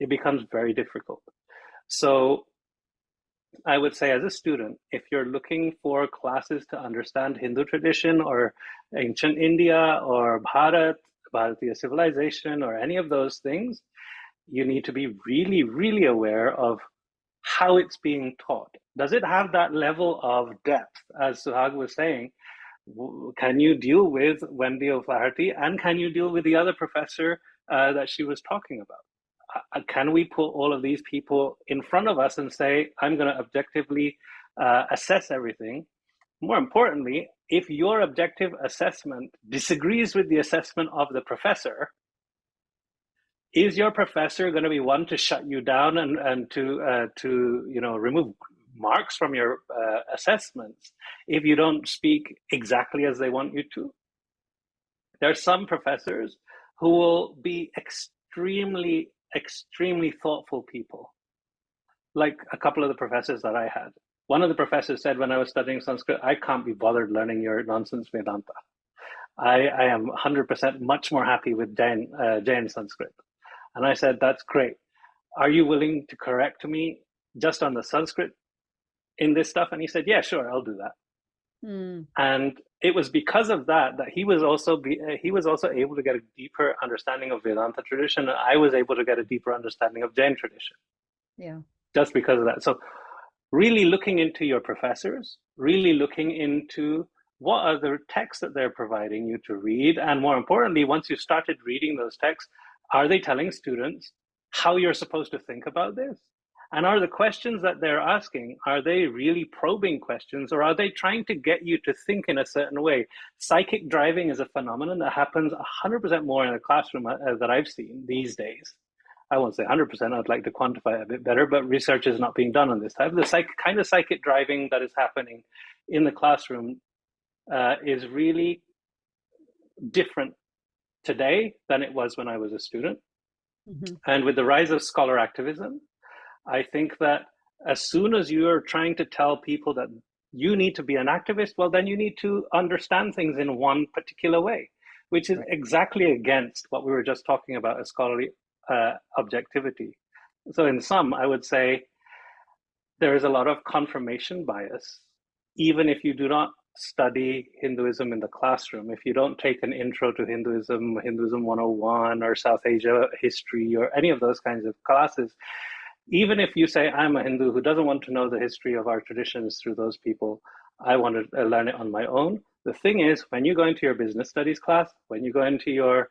It becomes very difficult. So I would say as a student, if you're looking for classes to understand Hindu tradition or ancient India or Bharatiya civilization or any of those things, you need to be really, really aware of how it's being taught. Does it have that level of depth, as Suhag was saying? Can you deal with Wendy O'Flaherty and can you deal with the other professor that she was talking about? Can we put all of these people in front of us and say, I'm going to objectively assess everything? More importantly, if your objective assessment disagrees with the assessment of the professor, is your professor going to be one to shut you down and to remove marks from your assessments if you don't speak exactly as they want you to? There are some professors who will be extremely thoughtful people, like a couple of the professors that I had. One of the professors said when I was studying Sanskrit, I can't be bothered learning your nonsense Vedanta. I am 100% much more happy with Jain Sanskrit. And I said, that's great. Are you willing to correct me just on the Sanskrit in this stuff? And he said, yeah, sure, I'll do that. Mm. And it was because of that he was also able to get a deeper understanding of Vedanta tradition, and I was able to get a deeper understanding of Jain tradition. Yeah. Just because of that. So really looking into your professors, really looking into what are the texts that they're providing you to read, and more importantly, once you started reading those texts, are they telling students how you're supposed to think about this? And are the questions that they're asking, are they really probing questions, or are they trying to get you to think in a certain way? Psychic driving is a phenomenon that happens 100% more in a classroom that I've seen these days. I won't say 100%, I'd like to quantify it a bit better, but research is not being done on this type. The kind of psychic driving that is happening in the classroom is really different today than it was when I was a student. Mm-hmm. And with the rise of scholar activism, I think that as soon as you're trying to tell people that you need to be an activist, well, then you need to understand things in one particular way, which is exactly against what we were just talking about as scholarly objectivity. So in sum, I would say there is a lot of confirmation bias, even if you do not study Hinduism in the classroom. If you don't take an intro to Hinduism, Hinduism 101 or South Asia history or any of those kinds of classes, even if you say, I'm a Hindu who doesn't want to know the history of our traditions through those people, I want to learn it on my own. The thing is, when you go into your business studies class, when you go into your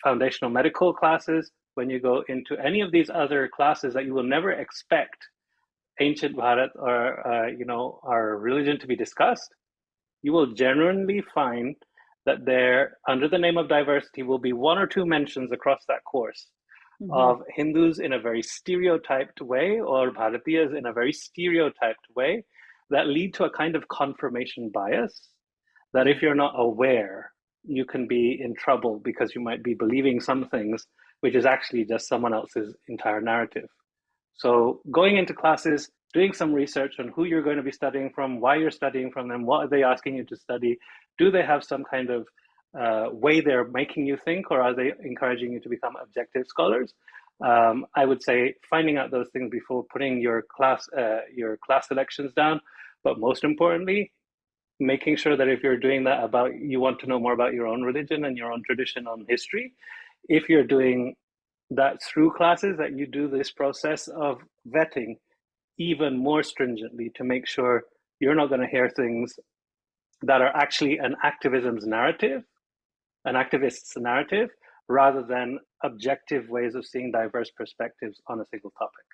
foundational medical classes, when you go into any of these other classes that you will never expect ancient Bharat or our religion to be discussed, you will genuinely find that there, under the name of diversity, will be one or two mentions across that course of Hindus in a very stereotyped way or Bharatiyas in a very stereotyped way that lead to a kind of confirmation bias that if you're not aware, you can be in trouble because you might be believing some things which is actually just someone else's entire narrative. So going into classes, doing some research on who you're going to be studying from, why you're studying from them, what are they asking you to study, do they have some kind of way they're making you think, or are they encouraging you to become objective scholars? I would say finding out those things before putting your class selections down, but most importantly, making sure that if you're doing that you want to know more about your own religion and your own tradition on history, if you're doing that through classes, that you do this process of vetting even more stringently to make sure you're not going to hear things that are actually an activist's narrative, rather than objective ways of seeing diverse perspectives on a single topic.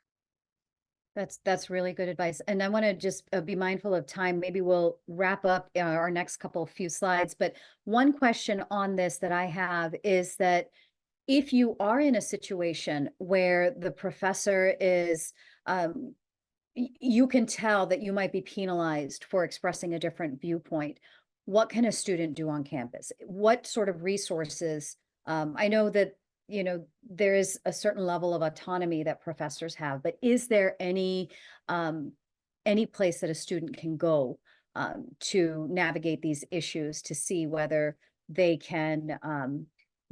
That's really good advice. And I want to just be mindful of time. Maybe we'll wrap up our next few slides. But one question on this that I have is that if you are in a situation where the professor is, you can tell that you might be penalized for expressing a different viewpoint, what can a student do on campus? What sort of resources? I know that there is a certain level of autonomy that professors have, but is there any place that a student can go to navigate these issues to see whether they can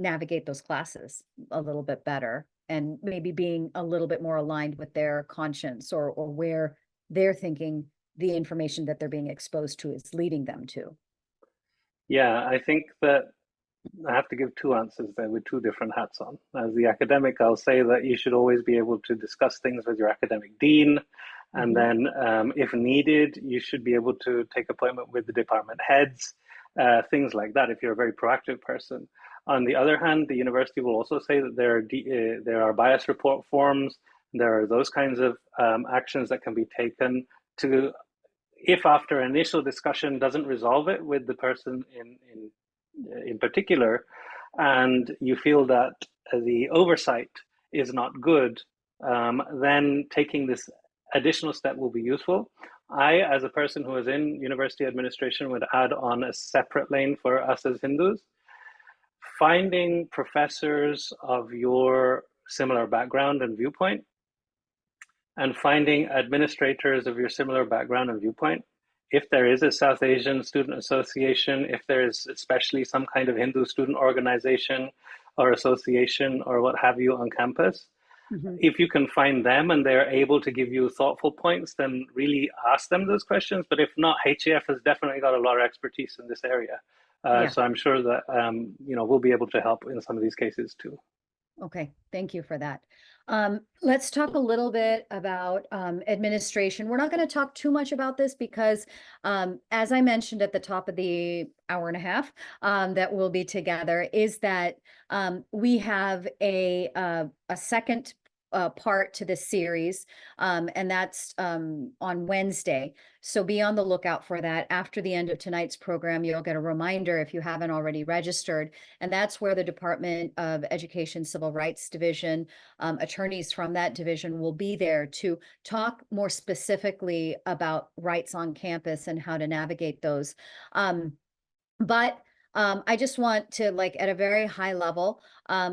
navigate those classes a little bit better, and maybe being a little bit more aligned with their conscience, or where they're thinking the information that they're being exposed to is leading them to. Yeah, I think that I have to give two answers there with two different hats on. As the academic, I'll say that you should always be able to discuss things with your academic dean. And Mhm. then, if needed, you should be able to take appointment with the department heads, things like that, if you're a very proactive person. On the other hand, the university will also say that there are bias report forms, there are those kinds of actions that can be taken to, if after initial discussion doesn't resolve it with the person in particular, and you feel that the oversight is not good, then taking this additional step will be useful. I, as a person who is in university administration, would add on a separate lane for us as Hindus. Finding professors of your similar background and viewpoint, and finding administrators of your similar background and viewpoint. If there is a South Asian Student Association, if there is especially some kind of Hindu student organization or association or what have you on campus, Mhm. if you can find them and they're able to give you thoughtful points, then really ask them those questions. But if not, HAF has definitely got a lot of expertise in this area. Yeah. So I'm sure that we'll be able to help in some of these cases too. Okay, thank you for that. Let's talk a little bit about administration. We're not going to talk too much about this because, as I mentioned at the top of the hour and a half that we'll be together, is that we have a second part to this series, and that's on Wednesday. So be on the lookout for that. After the end of tonight's program, you'll get a reminder if you haven't already registered. And that's where the Department of Education Civil Rights Division, attorneys from that division will be there to talk more specifically about rights on campus and how to navigate those. But I just want to, like, at a very high level,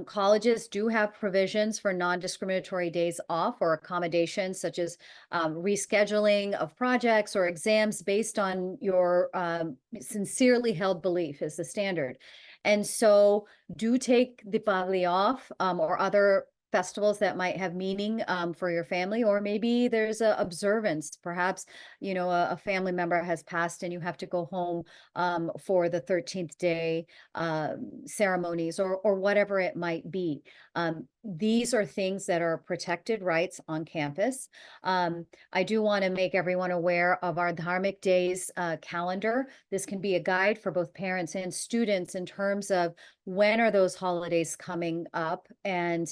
colleges do have provisions for non-discriminatory days off or accommodations, such as rescheduling of projects or exams based on your sincerely held belief is the standard. And so do take Diwali off, or other festivals that might have meaning for your family, or maybe there's a observance. Perhaps, a family member has passed and you have to go home for the 13th day ceremonies, or whatever it might be. These are things that are protected rights on campus. I do want to make everyone aware of our Dharmic Days calendar. This can be a guide for both parents and students in terms of when are those holidays coming up, and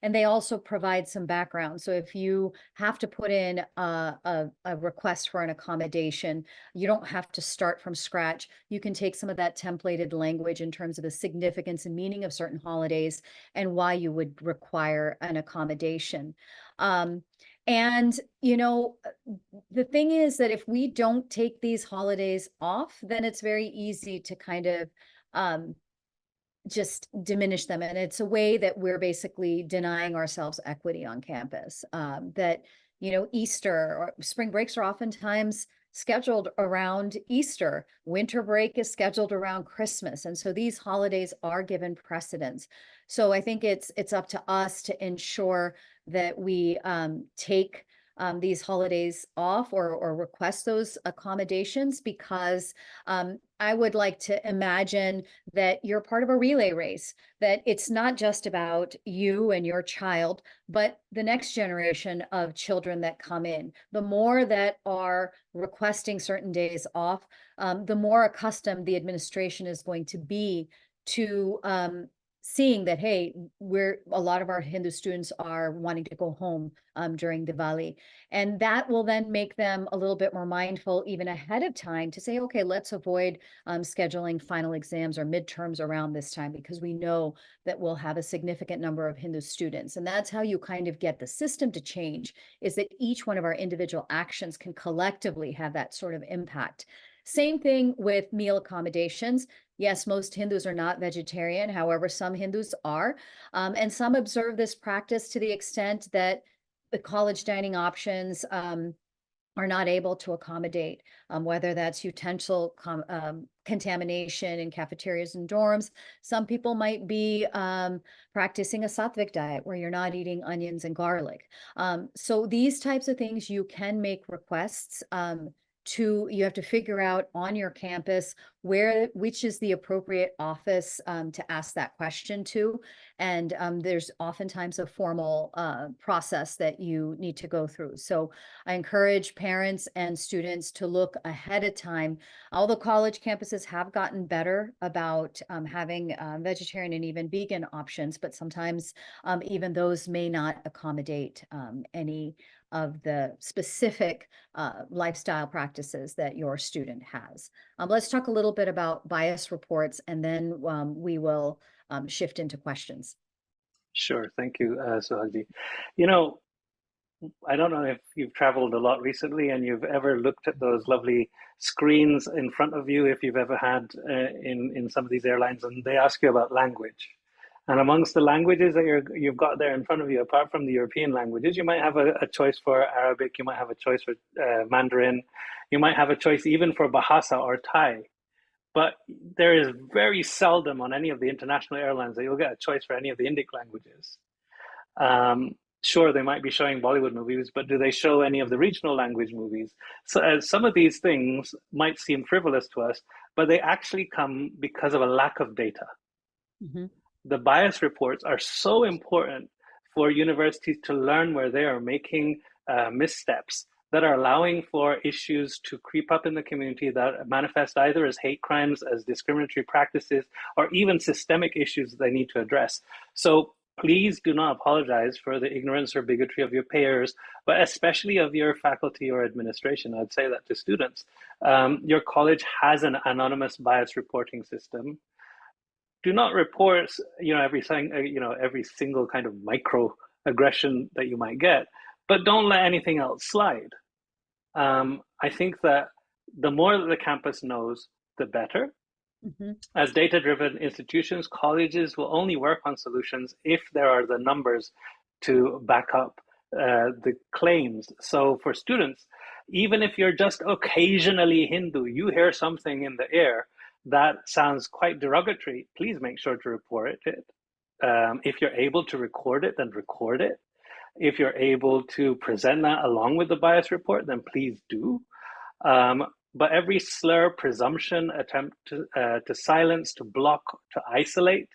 they also provide some background. So if you have to put in a request for an accommodation, you don't have to start from scratch. You can take some of that templated language in terms of the significance and meaning of certain holidays and why you would require an accommodation. Um, and, the thing is that if we don't take these holidays off, then it's very easy to kind of um, just diminish them. And it's a way that we're basically denying ourselves equity on campus. That, Easter or spring breaks are oftentimes scheduled around Easter. Winter break is scheduled around Christmas. And so these holidays are given precedence. So I think it's up to us to ensure that we take these holidays off, or request those accommodations, because I would like to imagine that you're part of a relay race, that it's not just about you and your child, but the next generation of children that come in. The more that are requesting certain days off, the more accustomed the administration is going to be to seeing that, hey, a lot of our Hindu students are wanting to go home during Diwali. And that will then make them a little bit more mindful even ahead of time to say, okay, let's avoid scheduling final exams or midterms around this time, because we know that we'll have a significant number of Hindu students. And that's how you kind of get the system to change, is that each one of our individual actions can collectively have that sort of impact. Same thing with meal accommodations. Yes, most Hindus are not vegetarian. However, some Hindus are, and some observe this practice to the extent that the college dining options are not able to accommodate, whether that's utensil contamination in cafeterias and dorms. Some people might be practicing a sattvic diet where you're not eating onions and garlic. So these types of things you can make requests you have to figure out on your campus which is the appropriate office to ask that question to. And there's oftentimes a formal process that you need to go through. So I encourage parents and students to look ahead of time. All the college campuses have gotten better about having vegetarian and even vegan options, but sometimes even those may not accommodate any of the specific lifestyle practices that your student has. Let's talk a little bit about bias reports, and then we will shift into questions. Sure, thank you, Suhagji. You know, I don't know if you've traveled a lot recently and you've ever looked at those lovely screens in front of you, if you've ever had in some of these airlines, and they ask you about language. And amongst the languages that you've got there in front of you, apart from the European languages, you might have a choice for Arabic, you might have a choice for Mandarin, you might have a choice even for Bahasa or Thai. But there is very seldom on any of the international airlines that you'll get a choice for any of the Indic languages. Sure, they might be showing Bollywood movies, but do they show any of the regional language movies? So some of these things might seem frivolous to us, but they actually come because of a lack of data. Mm-hmm. The bias reports are so important for universities to learn where they are making missteps that are allowing for issues to creep up in the community that manifest either as hate crimes, as discriminatory practices, or even systemic issues that they need to address. So please do not apologize for the ignorance or bigotry of your peers, but especially of your faculty or administration. I'd say that to students. Your college has an anonymous bias reporting system. Do not report, every single kind of micro aggression that you might get, but don't let anything else slide. I think that the more that the campus knows, the better. Mm-hmm. As data-driven institutions, colleges will only work on solutions if there are the numbers to back up the claims. So for students, even if you're just occasionally Hindu, you hear something in the air that sounds quite derogatory, please make sure to report it. If you're able to record it, then record it. If you're able to present that along with the bias report, then please do. But every slur, presumption, attempt to silence, to block, to isolate,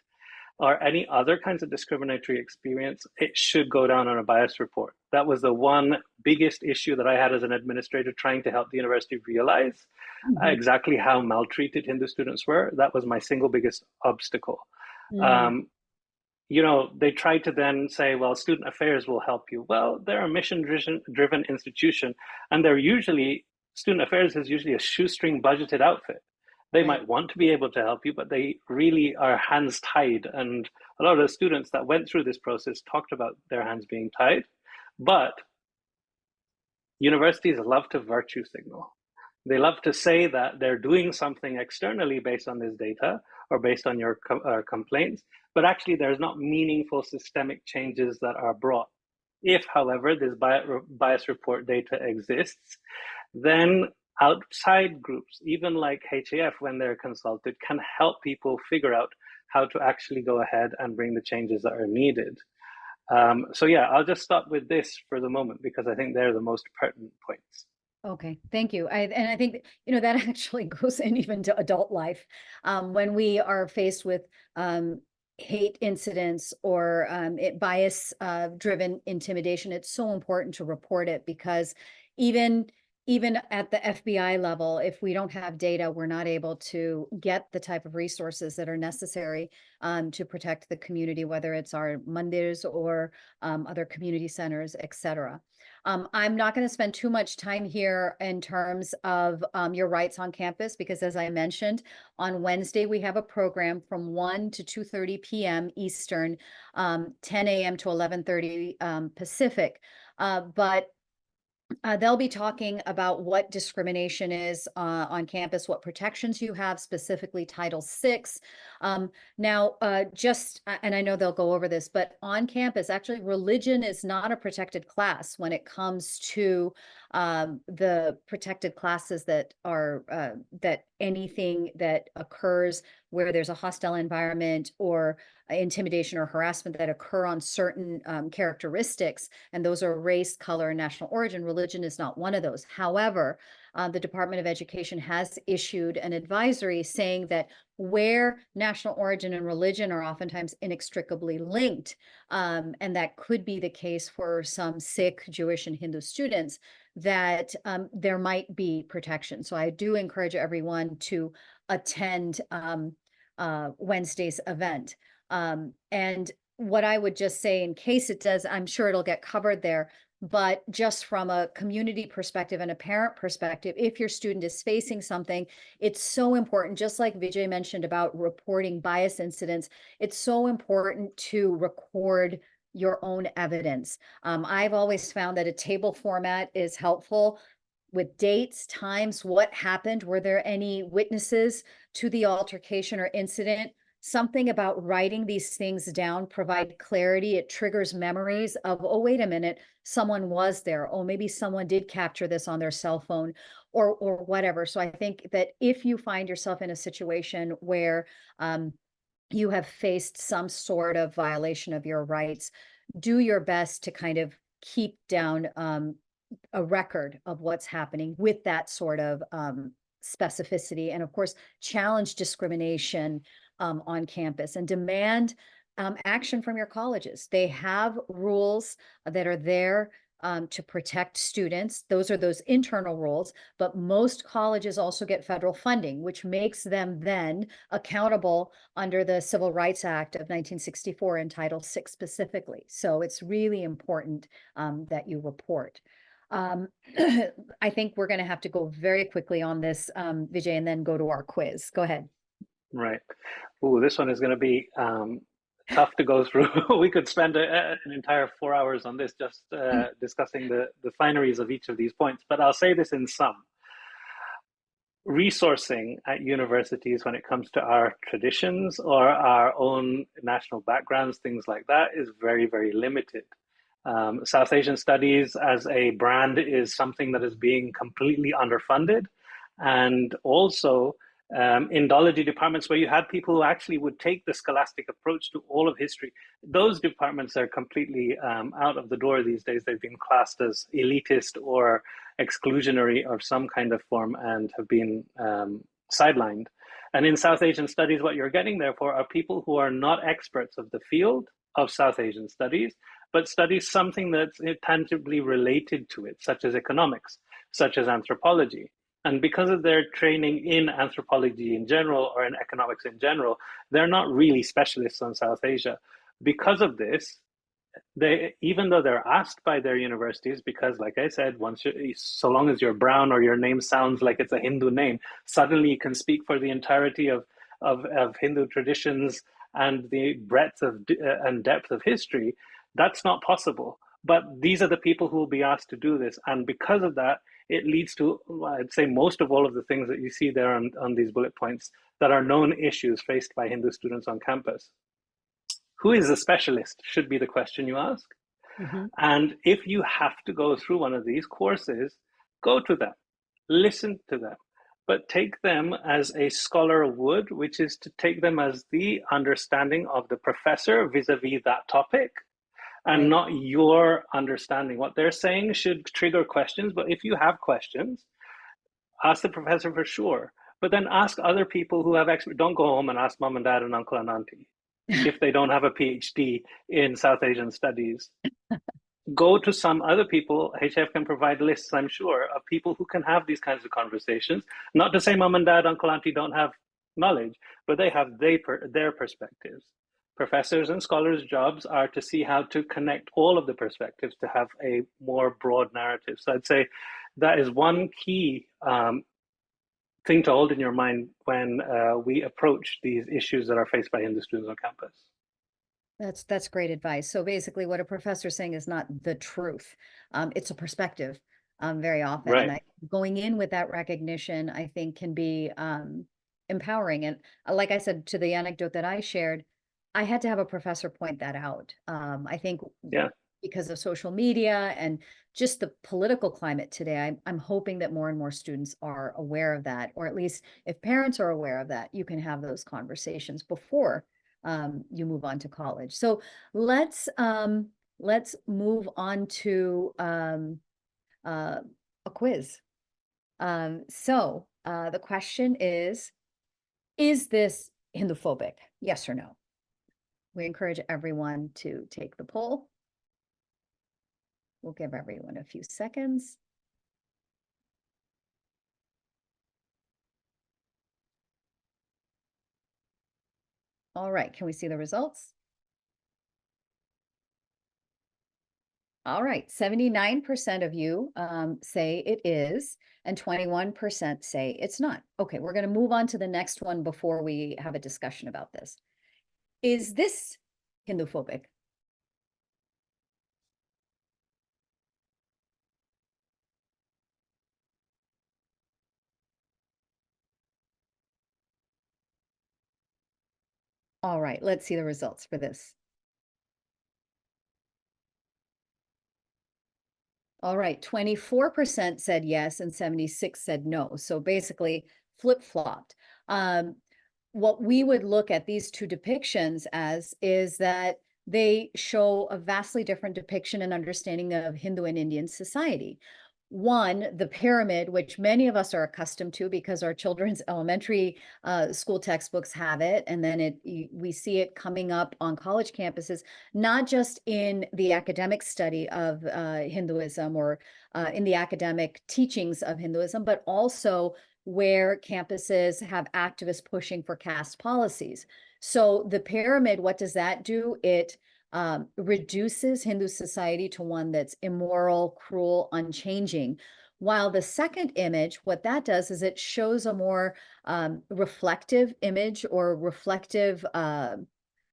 or any other kinds of discriminatory experience, it should go down on a bias report. That was the one biggest issue that I had as an administrator trying to help the university realize exactly how maltreated Hindu students were. That was my single biggest obstacle. They tried to then say, well, student affairs will help you. Well, they're a mission-driven institution, and student affairs is usually a shoestring budgeted outfit. They might want to be able to help you, but they really are hands tied. And a lot of the students that went through this process talked about their hands being tied. But universities love to virtue signal. They love to say that they're doing something externally based on this data or based on your complaints, but actually there's not meaningful systemic changes that are brought. If, however, this bias report data exists, then outside groups, even like HAF, when they're consulted, can help people figure out how to actually go ahead and bring the changes that are needed. So yeah, I'll just stop with this for the moment because I think they're the most pertinent points. Okay, thank you. I think, that actually goes in even to adult life. When we are faced with hate incidents or bias driven intimidation, it's so important to report it because even at the FBI level, if we don't have data, we're not able to get the type of resources that are necessary to protect the community, whether it's our mandirs or other community centers, etc. I'm not going to spend too much time here in terms of your rights on campus, because as I mentioned, on Wednesday, we have a program from 1 to 2:30 p.m. Eastern, 10 a.m. to 11:30 Pacific. But They'll be talking about what discrimination is on campus, what protections you have, specifically Title VI. Now, and I know they'll go over this, but on campus, actually, religion is not a protected class when it comes to the protected classes that are that anything that occurs where there's a hostile environment or intimidation or harassment that occur on certain characteristics, and those are race, color, and national origin. Religion is not one of those. However, the Department of Education has issued an advisory saying that where national origin and religion are oftentimes inextricably linked, and that could be the case for some Sikh, Jewish, and Hindu students, that there might be protection. So I do encourage everyone to attend Wednesday's event. And what I would just say, in case it does, I'm sure it'll get covered there, but just from a community perspective and a parent perspective, if your student is facing something, it's so important, just like Vijay mentioned about reporting bias incidents, it's so important to record your own evidence. I've always found that a table format is helpful with dates, times, what happened, were there any witnesses to the altercation or incident? Something about writing these things down provide clarity. It triggers memories of, oh, wait a minute, someone was there. Oh, maybe someone did capture this on their cell phone or whatever. So I think that if you find yourself in a situation where you have faced some sort of violation of your rights, do your best to kind of keep down a record of what's happening with that sort of specificity, and of course challenge discrimination on campus and demand action from your colleges. They have rules that are there to protect students. Those are those internal rules, but most colleges also get federal funding, which makes them then accountable under the Civil Rights Act of 1964 and Title VI specifically. So it's really important that you report. Um, I think we're going to have to go very quickly on this, Vijay, and then go to our quiz. Go ahead. Right. Ooh, this one is going to be tough to go through. We could spend an entire 4 hours on this, just discussing the fineries of each of these points. But I'll say this in sum. Resourcing at universities when it comes to our traditions or our own national backgrounds, things like that, is very, very limited. South Asian Studies as a brand is something that is being completely underfunded. And also, Indology departments where you had people who actually would take the scholastic approach to all of history, those departments are completely out of the door these days. They've been classed as elitist or exclusionary of some kind of form and have been sidelined. And in South Asian Studies, what you're getting therefore are people who are not experts of the field of South Asian Studies, but study something that's tangibly related to it, such as economics, such as anthropology. And because of their training in anthropology in general or in economics in general, they're not really specialists on South Asia. Because of this, they, even though they're asked by their universities, because like I said, so long as you're brown or your name sounds like it's a Hindu name, suddenly you can speak for the entirety of Hindu traditions and the breadth of and depth of history. That's not possible. But these are the people who will be asked to do this. And because of that, it leads to, I'd say, most of all of the things that you see there on these bullet points that are known issues faced by Hindu students on campus. Who is a specialist should be the question you ask. Mm-hmm. And if you have to go through one of these courses, go to them, listen to them, but take them as a scholar would, which is to take them as the understanding of the professor vis-a-vis that topic, and Right. not your understanding. What they're saying should trigger questions, but if you have questions, ask the professor for sure. But then ask other people who have expert. Don't go home and ask mom and dad and uncle and auntie if they don't have a PhD in South Asian studies. Go to some other people. HF can provide lists, I'm sure, of people who can have these kinds of conversations. Not to say mom and dad, uncle, auntie don't have knowledge, but they have their perspectives. Professors and scholars' jobs are to see how to connect all of the perspectives to have a more broad narrative. So I'd say that is one key thing to hold in your mind when we approach these issues that are faced by Hindu students on campus. That's great advice. So basically, what a professor's saying is not the truth. It's a perspective. very often. And Right. going in with that recognition, I think, can be empowering. And like I said, to the anecdote that I shared, I had to have a professor point that out. I think Yeah. because of social media and just the political climate today, I'm hoping that more and more students are aware of that, or at least if parents are aware of that, you can have those conversations before you move on to college. So let's move on to a quiz. The question is this Hinduphobic? Yes or no? We encourage everyone to take the poll. We'll give everyone a few seconds. All right, can we see the results? All right, 79% of you say it is, and 21% say it's not. Okay, we're going to move on to the next one before we have a discussion about this. Is this Hinduphobic? All right, let's see the results for this. All right, 24% said yes and 76 said no. So basically flip-flopped. What we would look at these two depictions as is that they show a vastly different depiction and understanding of Hindu and Indian society. One, the pyramid, which many of us are accustomed to because our children's elementary school textbooks have it, and then we see it coming up on college campuses, not just in the academic study of Hinduism or in the academic teachings of Hinduism, but also where campuses have activists pushing for caste policies. So the pyramid, what does that do? It reduces Hindu society to one that's immoral, cruel, unchanging. While the second image, what that does is it shows a more reflective image or reflective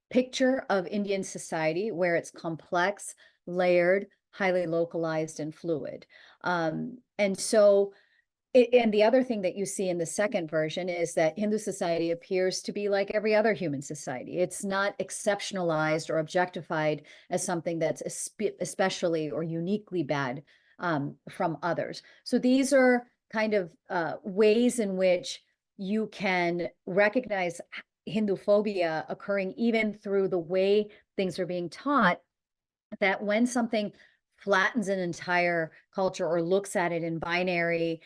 picture of Indian society where it's complex, layered, highly localized, and fluid. And so and the other thing that you see in the second version is that Hindu society appears to be like every other human society. It's not exceptionalized or objectified as something that's especially or uniquely bad from others. So these are kind of ways in which you can recognize Hindu phobia occurring even through the way things are being taught, that when something flattens an entire culture or looks at it in binary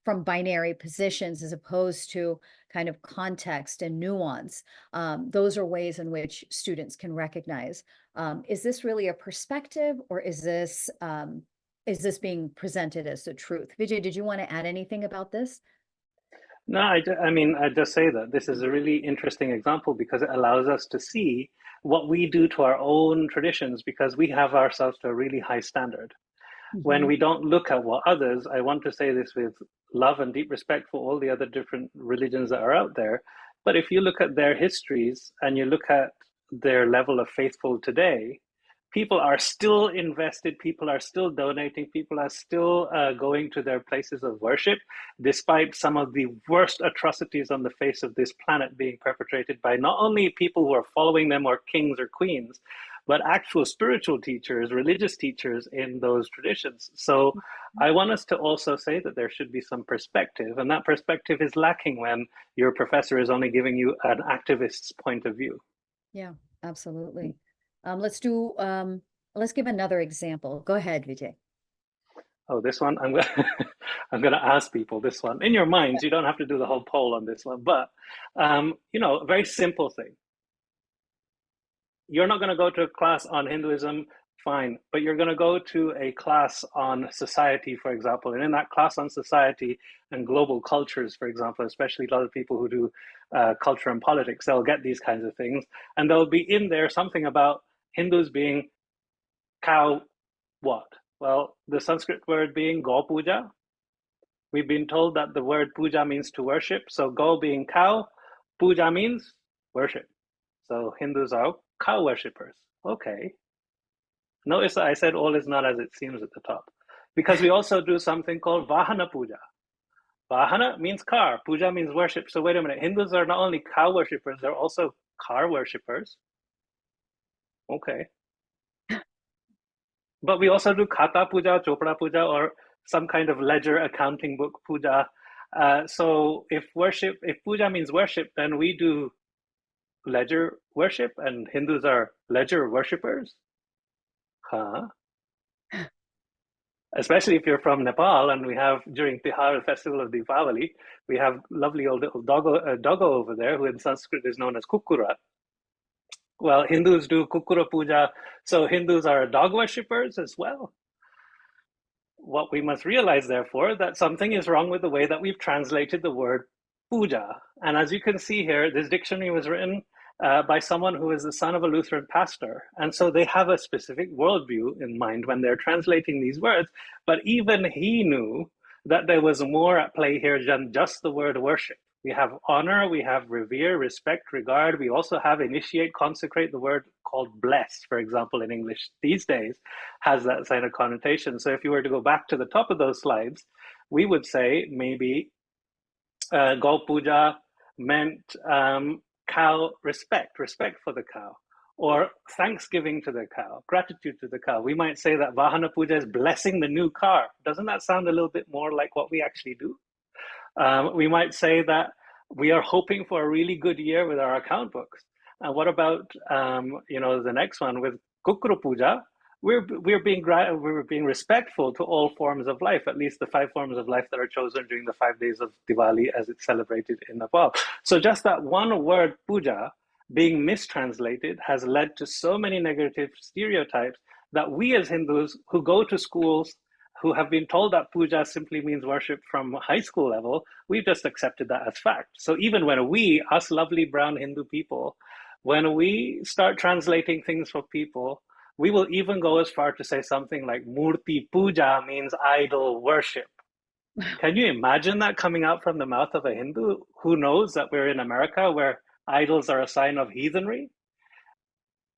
from binary positions as opposed to kind of context and nuance, those are ways in which students can recognize, is this really a perspective, or is this being presented as the truth? Vijay, did you want to add anything about this? No, I mean, I just say that this is a really interesting example because it allows us to see what we do to our own traditions because we have ourselves to a really high standard. When Mhm. we don't look at what others, I want to say this with love and deep respect for all the other different religions that are out there. But if you look at their histories and you look at their level of faithful today, people are still invested, people are still donating, people are still going to their places of worship, despite some of the worst atrocities on the face of this planet being perpetrated by not only people who are following them or kings or queens, but actual spiritual teachers, religious teachers in those traditions. So I want us to also say that there should be some perspective, and that perspective is lacking when your professor is only giving you an activist's point of view. Yeah, absolutely. Let's give another example. Go ahead, Vijay. Oh, this one, I'm gonna, I'm gonna ask people this one. In your minds, you don't have to do the whole poll on this one, but a very simple thing. You're not going to go to a class on Hinduism, fine, but you're going to go to a class on society, for example. And in that class on society and global cultures, for example, especially a lot of people who do culture and politics, they'll get these kinds of things. And there'll be in there something about Hindus being cow what? Well, the Sanskrit word being Go Puja. We've been told that the word puja means to worship. So go being cow, puja means worship. So Hindus are cow worshippers. Okay. Notice that I said all is not as it seems at the top. because we also do something called Vahana Puja. Vahana means car, Puja means worship. So wait a minute, Hindus are not only cow worshippers, they're also car worshippers. Okay. But we also do Khata Puja, Chopra Puja, or some kind of ledger accounting book puja. So if puja means worship, then we do ledger worship, and Hindus are ledger worshippers. Huh? Especially if you're from Nepal, and we have during Tihar, the festival of Diwali, we have lovely old little doggo over there, who in Sanskrit is known as Kukura. Well, Hindus do Kukura Puja, so Hindus are dog worshippers as well. What we must realize, therefore, that something is wrong with the way that we've translated the word puja. And as you can see here, this dictionary was written by someone who is the son of a Lutheran pastor. And so they have a specific worldview in mind when they're translating these words. But even he knew that there was more at play here than just the word worship. We have honor, we have revere, respect, regard. We also have initiate, consecrate. The word called bless, for example, in English these days, has that kind of connotation. So if you were to go back to the top of those slides, we would say maybe Go Puja meant cow respect for the cow, or thanksgiving to the cow, gratitude to the cow. We might say that Vahana Puja is blessing the new car. Doesn't that sound a little bit more like what we actually do? We might say that we are hoping for a really good year with our account books. And what about the next one with Kukru Puja? We're being respectful to all forms of life, at least the 5 forms of life that are chosen during the 5 days of Diwali as it's celebrated in Nepal. So just that one word puja being mistranslated has led to so many negative stereotypes that we as Hindus who go to schools, who have been told that puja simply means worship from high school level, we've just accepted that as fact. So even when us lovely brown Hindu people, when we start translating things for people, we will even go as far to say something like Murti Puja means idol worship. Can you imagine that coming out from the mouth of a Hindu who knows that we're in America where idols are a sign of heathenry?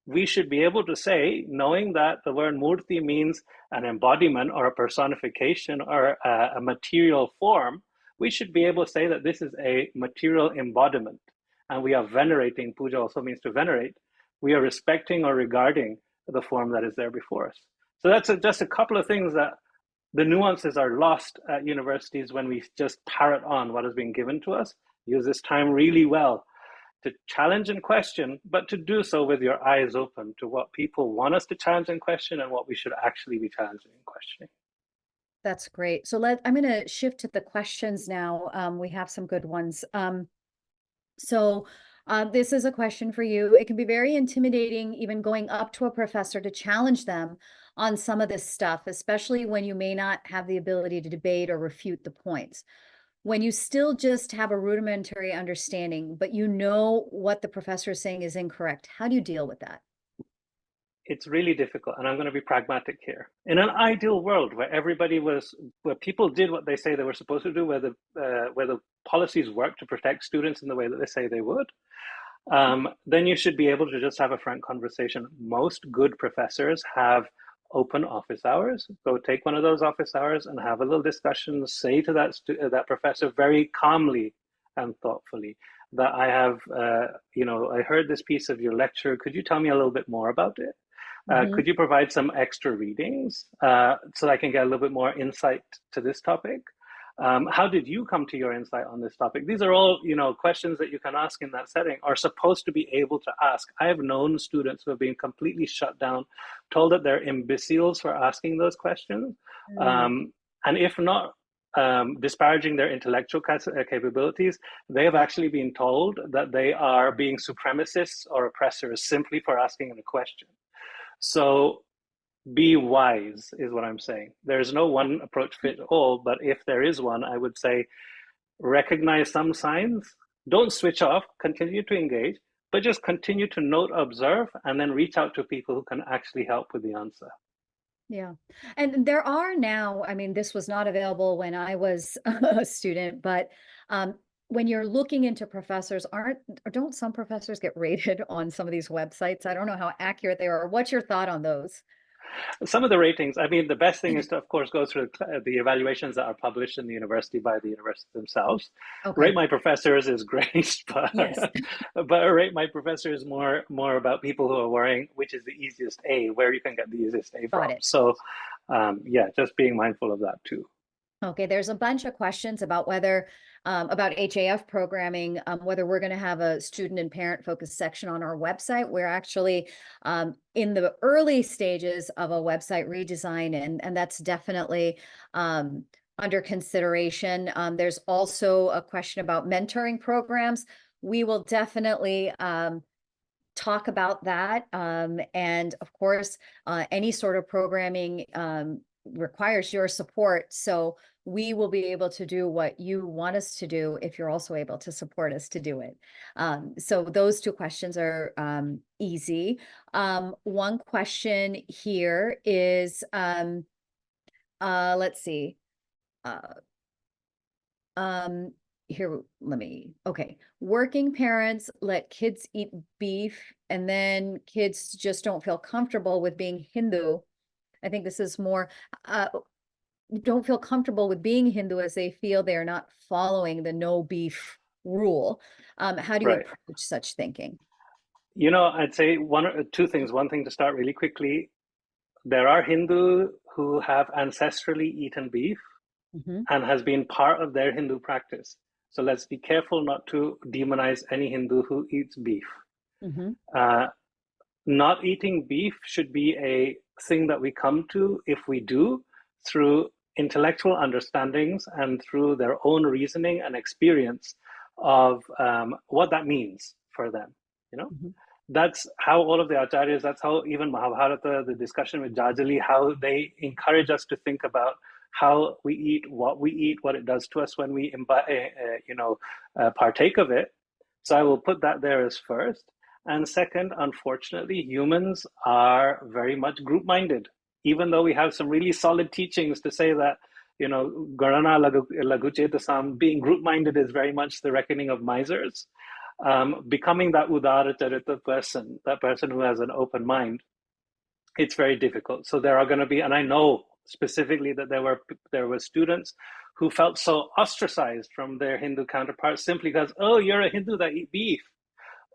We should be able to say, knowing that the word Murti means an embodiment or a personification or a material form, we should be able to say that this is a material embodiment. And we are venerating, puja also means to venerate. We are respecting or regarding the form that is there before us. So that's just a couple of things that the nuances are lost at universities when we just parrot on what has been given to us. Use this time really well to challenge and question, but to do so with your eyes open to what people want us to challenge and question and what we should actually be challenging and questioning. That's great. So I'm going to shift to the questions now. We have some good ones. So this is a question for you. It can be very intimidating, even going up to a professor to challenge them on some of this stuff, especially when you may not have the ability to debate or refute the points. When you still just have a rudimentary understanding, but you know what the professor is saying is incorrect, how do you deal with that? It's really difficult, and I'm going to be pragmatic here. In an ideal world where people did what they say they were supposed to do, where the policies work to protect students in the way that they say they would, then you should be able to just have a frank conversation. Most good professors have open office hours. Go take one of those office hours and have a little discussion. Say to that professor very calmly and thoughtfully that I have, I heard this piece of your lecture. Could you tell me a little bit more about it? Could you provide some extra readings so that I can get a little bit more insight to this topic? How did you come to your insight on this topic? These are all, questions that you can ask in that setting, are supposed to be able to ask. I have known students who have been completely shut down, told that they're imbeciles for asking those questions. And if not disparaging their intellectual capabilities, they have actually been told that they are being supremacists or oppressors simply for asking a question. So be wise is what I'm saying. There's no one approach fit all, but if there is one, I would say recognize some signs. Don't switch off, continue to engage, but just continue to note, observe, and then reach out to people who can actually help with the answer. Yeah. And there are now, I mean, this was not available when I was a student, but when you're looking into professors, don't some professors get rated on some of these websites? I don't know how accurate they are. What's your thought on those? Some of the ratings, I mean, the best thing is to, of course, go through the evaluations that are published in the university by the university themselves. Rate Okay. My Professors is great, Yes. but Rate My Professor is more about people who are worrying which is the easiest A, where you can get the easiest A Got from. it. So, yeah, just being mindful of that too. Okay, there's a bunch of questions about whether about HAF programming, whether we're going to have a student and parent focused section on our website. We're actually in the early stages of a website redesign, and that's definitely under consideration. There's also a question about mentoring programs. We will definitely talk about that. And of course, any sort of programming requires your support. So we will be able to do what you want us to do if you're also able to support us to do it. So those two questions are easy. One question here is, let's see. Uh, um, Here, okay. Working parents let kids eat beef, and then kids just don't feel comfortable with being Hindu. I think this is more, don't feel comfortable with being Hindu as they feel they are not following the no beef rule. How do you Right. approach such thinking? I'd say one or two things. One thing to start really quickly, there are Hindu who have ancestrally eaten beef Hmm. and has been part of their Hindu practice. So let's be careful not to demonize any Hindu who eats beef. Hmm. Uh, Not eating beef should be a thing that we come to if we do through intellectual understandings and through their own reasoning and experience of what that means for them. You know, Hmm. that's how all of the acharyas, that's how even Mahabharata, the discussion with Jajali, how they encourage us to think about how we eat, what it does to us when we partake of it. So I will put that there as first. And second, unfortunately, humans are very much group minded, even though we have some really solid teachings to say that, Garana Laguchetasam, being group minded is very much the reckoning of misers. Becoming that Udara Charita person, that person who has an open mind, it's very difficult. So there are going to be, and I know specifically that there were students who felt so ostracized from their Hindu counterparts simply because, oh, you're a Hindu that eat beef.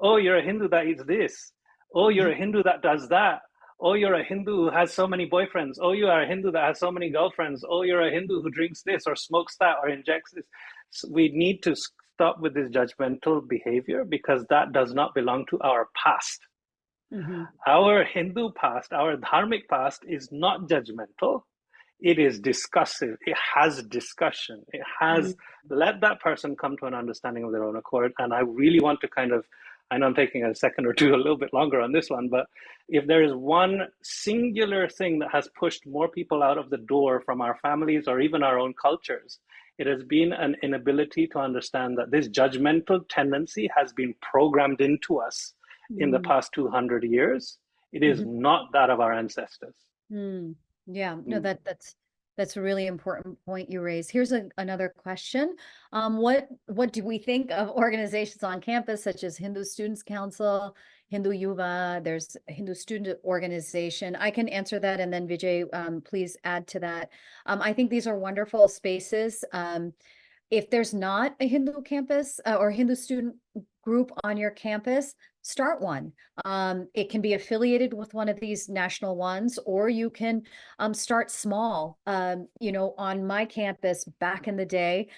Oh, you're a Hindu that eats this. Oh, you're a Hindu that does that. Oh, you're a Hindu who has so many boyfriends. Oh, you are a Hindu that has so many girlfriends. Oh, you're a Hindu who drinks this or smokes that or injects this. So we need to stop with this judgmental behavior because that does not belong to our past. Hmm. Our Hindu past, our dharmic past is not judgmental. It is discussive. It has discussion. It has let that person come to an understanding of their own accord. And I really want to I know I'm taking a second or two, a little bit longer on this one, but if there is one singular thing that has pushed more people out of the door from our families or even our own cultures, it has been an inability to understand that this judgmental tendency has been programmed into us in the past 200 years. It is Hmm. not that of our ancestors. Mm, yeah, no, Mm. that's a really important point you raise. Here's another question. What do we think of organizations on campus such as Hindu Students Council, Hindu Yuva, there's a Hindu Student Organization. I can answer that, and then Vijay, please add to that. I think these are wonderful spaces. If there's not a Hindu campus or Hindu student group on your campus, start one. It can be affiliated with one of these national ones, or you can start small. On my campus back in the day,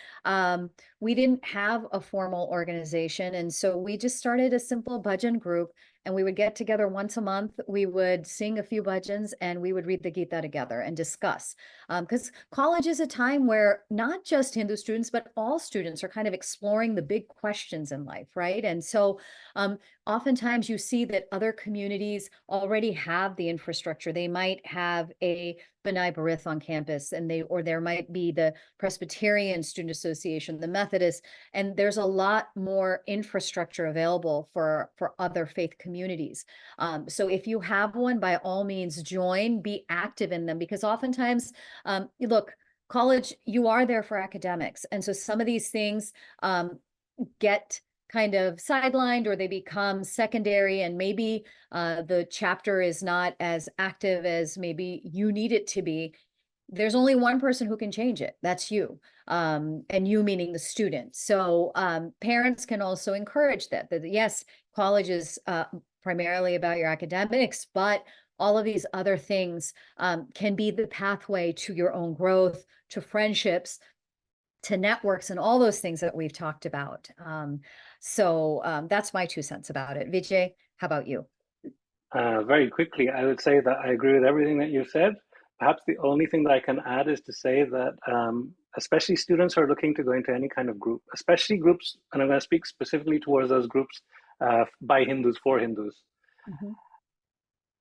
we didn't have a formal organization. And so we just started a simple bhajan group, and we would get together once a month. We would sing a few bhajans and we would read the Gita together and discuss. Because college is a time where not just Hindu students, but all students are kind of exploring the big questions in life, right? And so oftentimes you see that other communities already have the infrastructure. They might have a B'nai B'rith on campus, or there might be the Presbyterian Student Association, the Methodist, and there's a lot more infrastructure available for other faith communities. So if you have one, by all means, join, be active in them, because oftentimes, look, college, you are there for academics. And so some of these things get kind of sidelined, or they become secondary, and maybe the chapter is not as active as maybe you need it to be, there's only one person who can change it. That's you. And you meaning the student. So parents can also encourage that yes, college is primarily about your academics, but all of these other things can be the pathway to your own growth, to friendships, to networks, and all those things that we've talked about. So that's my 2 cents about it. Vijay, how about you? Very quickly, I would say that I agree with everything that you said. Perhaps the only thing that I can add is to say that, especially students who are looking to go into any kind of group, especially groups, and I'm going to speak specifically towards those groups by Hindus for Hindus, Mhm.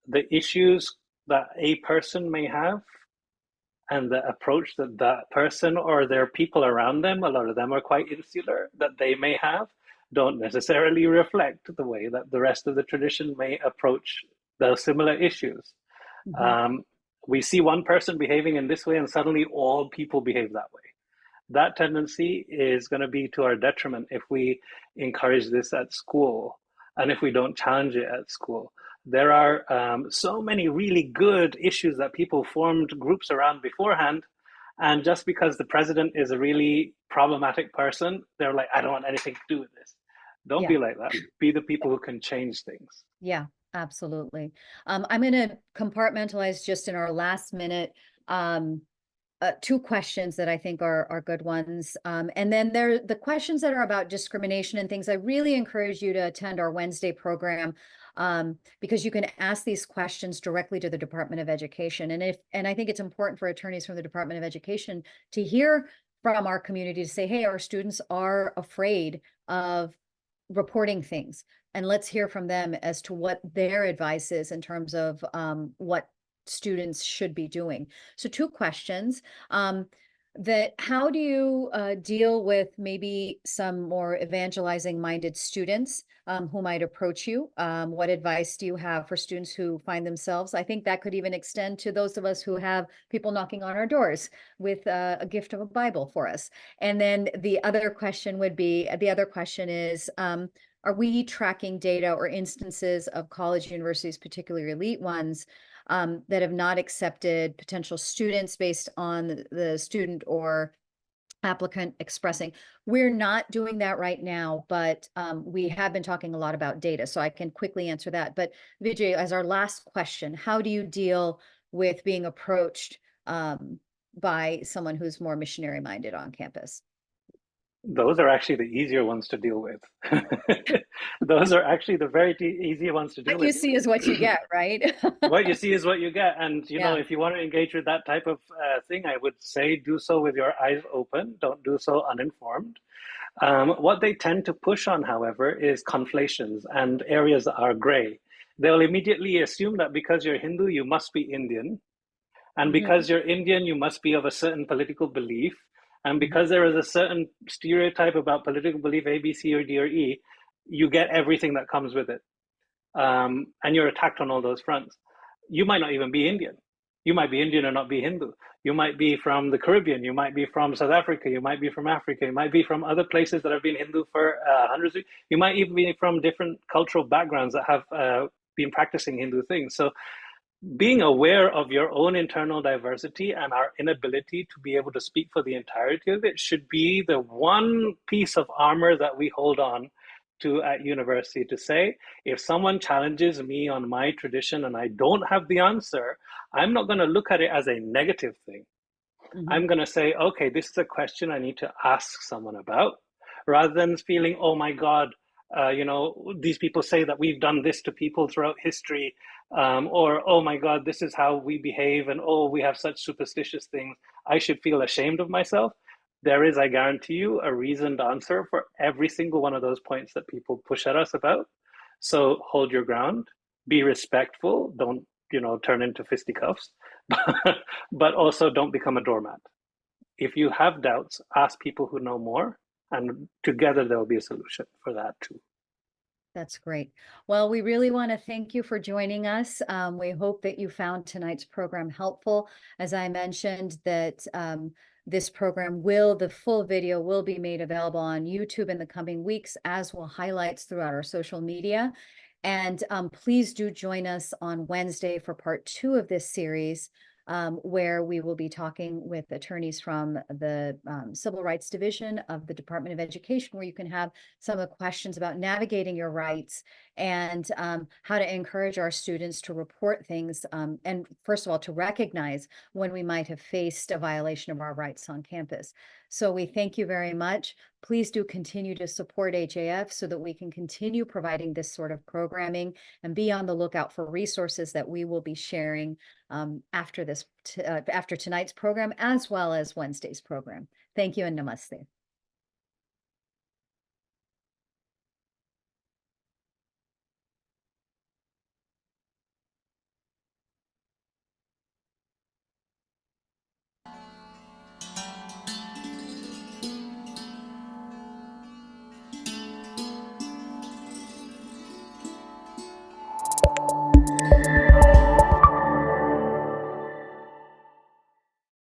the issues that a person may have and the approach that that person or their people around them, a lot of them are quite insular, that they may have, don't necessarily reflect the way that the rest of the tradition may approach those similar issues. Mhm. Um, we see one person behaving in this way, and suddenly all people behave that way. That tendency is going to be to our detriment if we encourage this at school and if we don't challenge it at school. There are so many really good issues that people formed groups around beforehand. And just because the president is a really problematic person, they're like, I don't want anything to do with this. Don't Yeah. be like that. Be the people who can change things. Yeah, absolutely. I'm going to compartmentalize just in our last minute um, 2 questions that I think are good ones. And then there the questions that are about discrimination and things. I really encourage you to attend our Wednesday program because you can ask these questions directly to the Department of Education. And I think it's important for attorneys from the Department of Education to hear from our community to say, hey, our students are afraid of reporting things, and let's hear from them as to what their advice is in terms of what students should be doing. So 2 questions. That how do you deal with maybe some more evangelizing minded students who might approach you? What advice do you have for students who find themselves? I think that could even extend to those of us who have people knocking on our doors with a gift of a Bible for us. And then the other question would be, the other question is, are we tracking data or instances of college universities, particularly elite ones, that have not accepted potential students based on the student or applicant expressing? We're not doing that right now, but we have been talking a lot about data, so I can quickly answer that. But Vijay, as our last question, how do you deal with being approached by someone who's more missionary minded on campus? Those are actually the easier ones to deal with. Those are actually the very easier ones to deal What you with. see is what you get, right? What you see is what you get. And, Yeah. if you want to engage with that type of thing, I would say do so with your eyes open. Don't do so uninformed. What they tend to push on, however, is conflations and areas that are gray. They'll immediately assume that because you're Hindu, you must be Indian. And Mhm. because you're Indian, you must be of a certain political belief. And Mhm. because there is a certain stereotype about political belief, A, B, C, or D, or E, you get everything that comes with it. And you're attacked on all those fronts. You might not even be Indian. You might be Indian and not be Hindu. You might be from the Caribbean. You might be from South Africa. You might be from Africa. You might be from other places that have been Hindu for hundreds of years. You might even be from different cultural backgrounds that have been practicing Hindu things. So being aware of your own internal diversity and our inability to be able to speak for the entirety of it should be the one piece of armor that we hold on to at university, to say, if someone challenges me on my tradition and I don't have the answer, I'm not going to look at it as a negative thing. Mhm. I'm going to say, okay, this is a question I need to ask someone about, rather than feeling, oh my God, these people say that we've done this to people throughout history, or oh my God, this is how we behave, and oh, we have such superstitious things. I should feel ashamed of myself. There is, I guarantee you, a reasoned answer for every single one of those points that people push at us about. So hold your ground, be respectful, don't, turn into fisticuffs, but also don't become a doormat. If you have doubts, ask people who know more, and together there will be a solution for that too. That's great. Well, we really want to thank you for joining us. We hope that you found tonight's program helpful. As I mentioned, that This program the full video will be made available on YouTube in the coming weeks, as will highlights throughout our social media. And please do join us on Wednesday for part 2 of this series, where we will be talking with attorneys from the Civil Rights Division of the Department of Education, where you can have some of the questions about navigating your rights and how to encourage our students to report things, and first of all, to recognize when we might have faced a violation of our rights on campus. So we thank you very much. Please do continue to support HAF so that we can continue providing this sort of programming, and be on the lookout for resources that we will be sharing after tonight's program, as well as Wednesday's program. Thank you and namaste.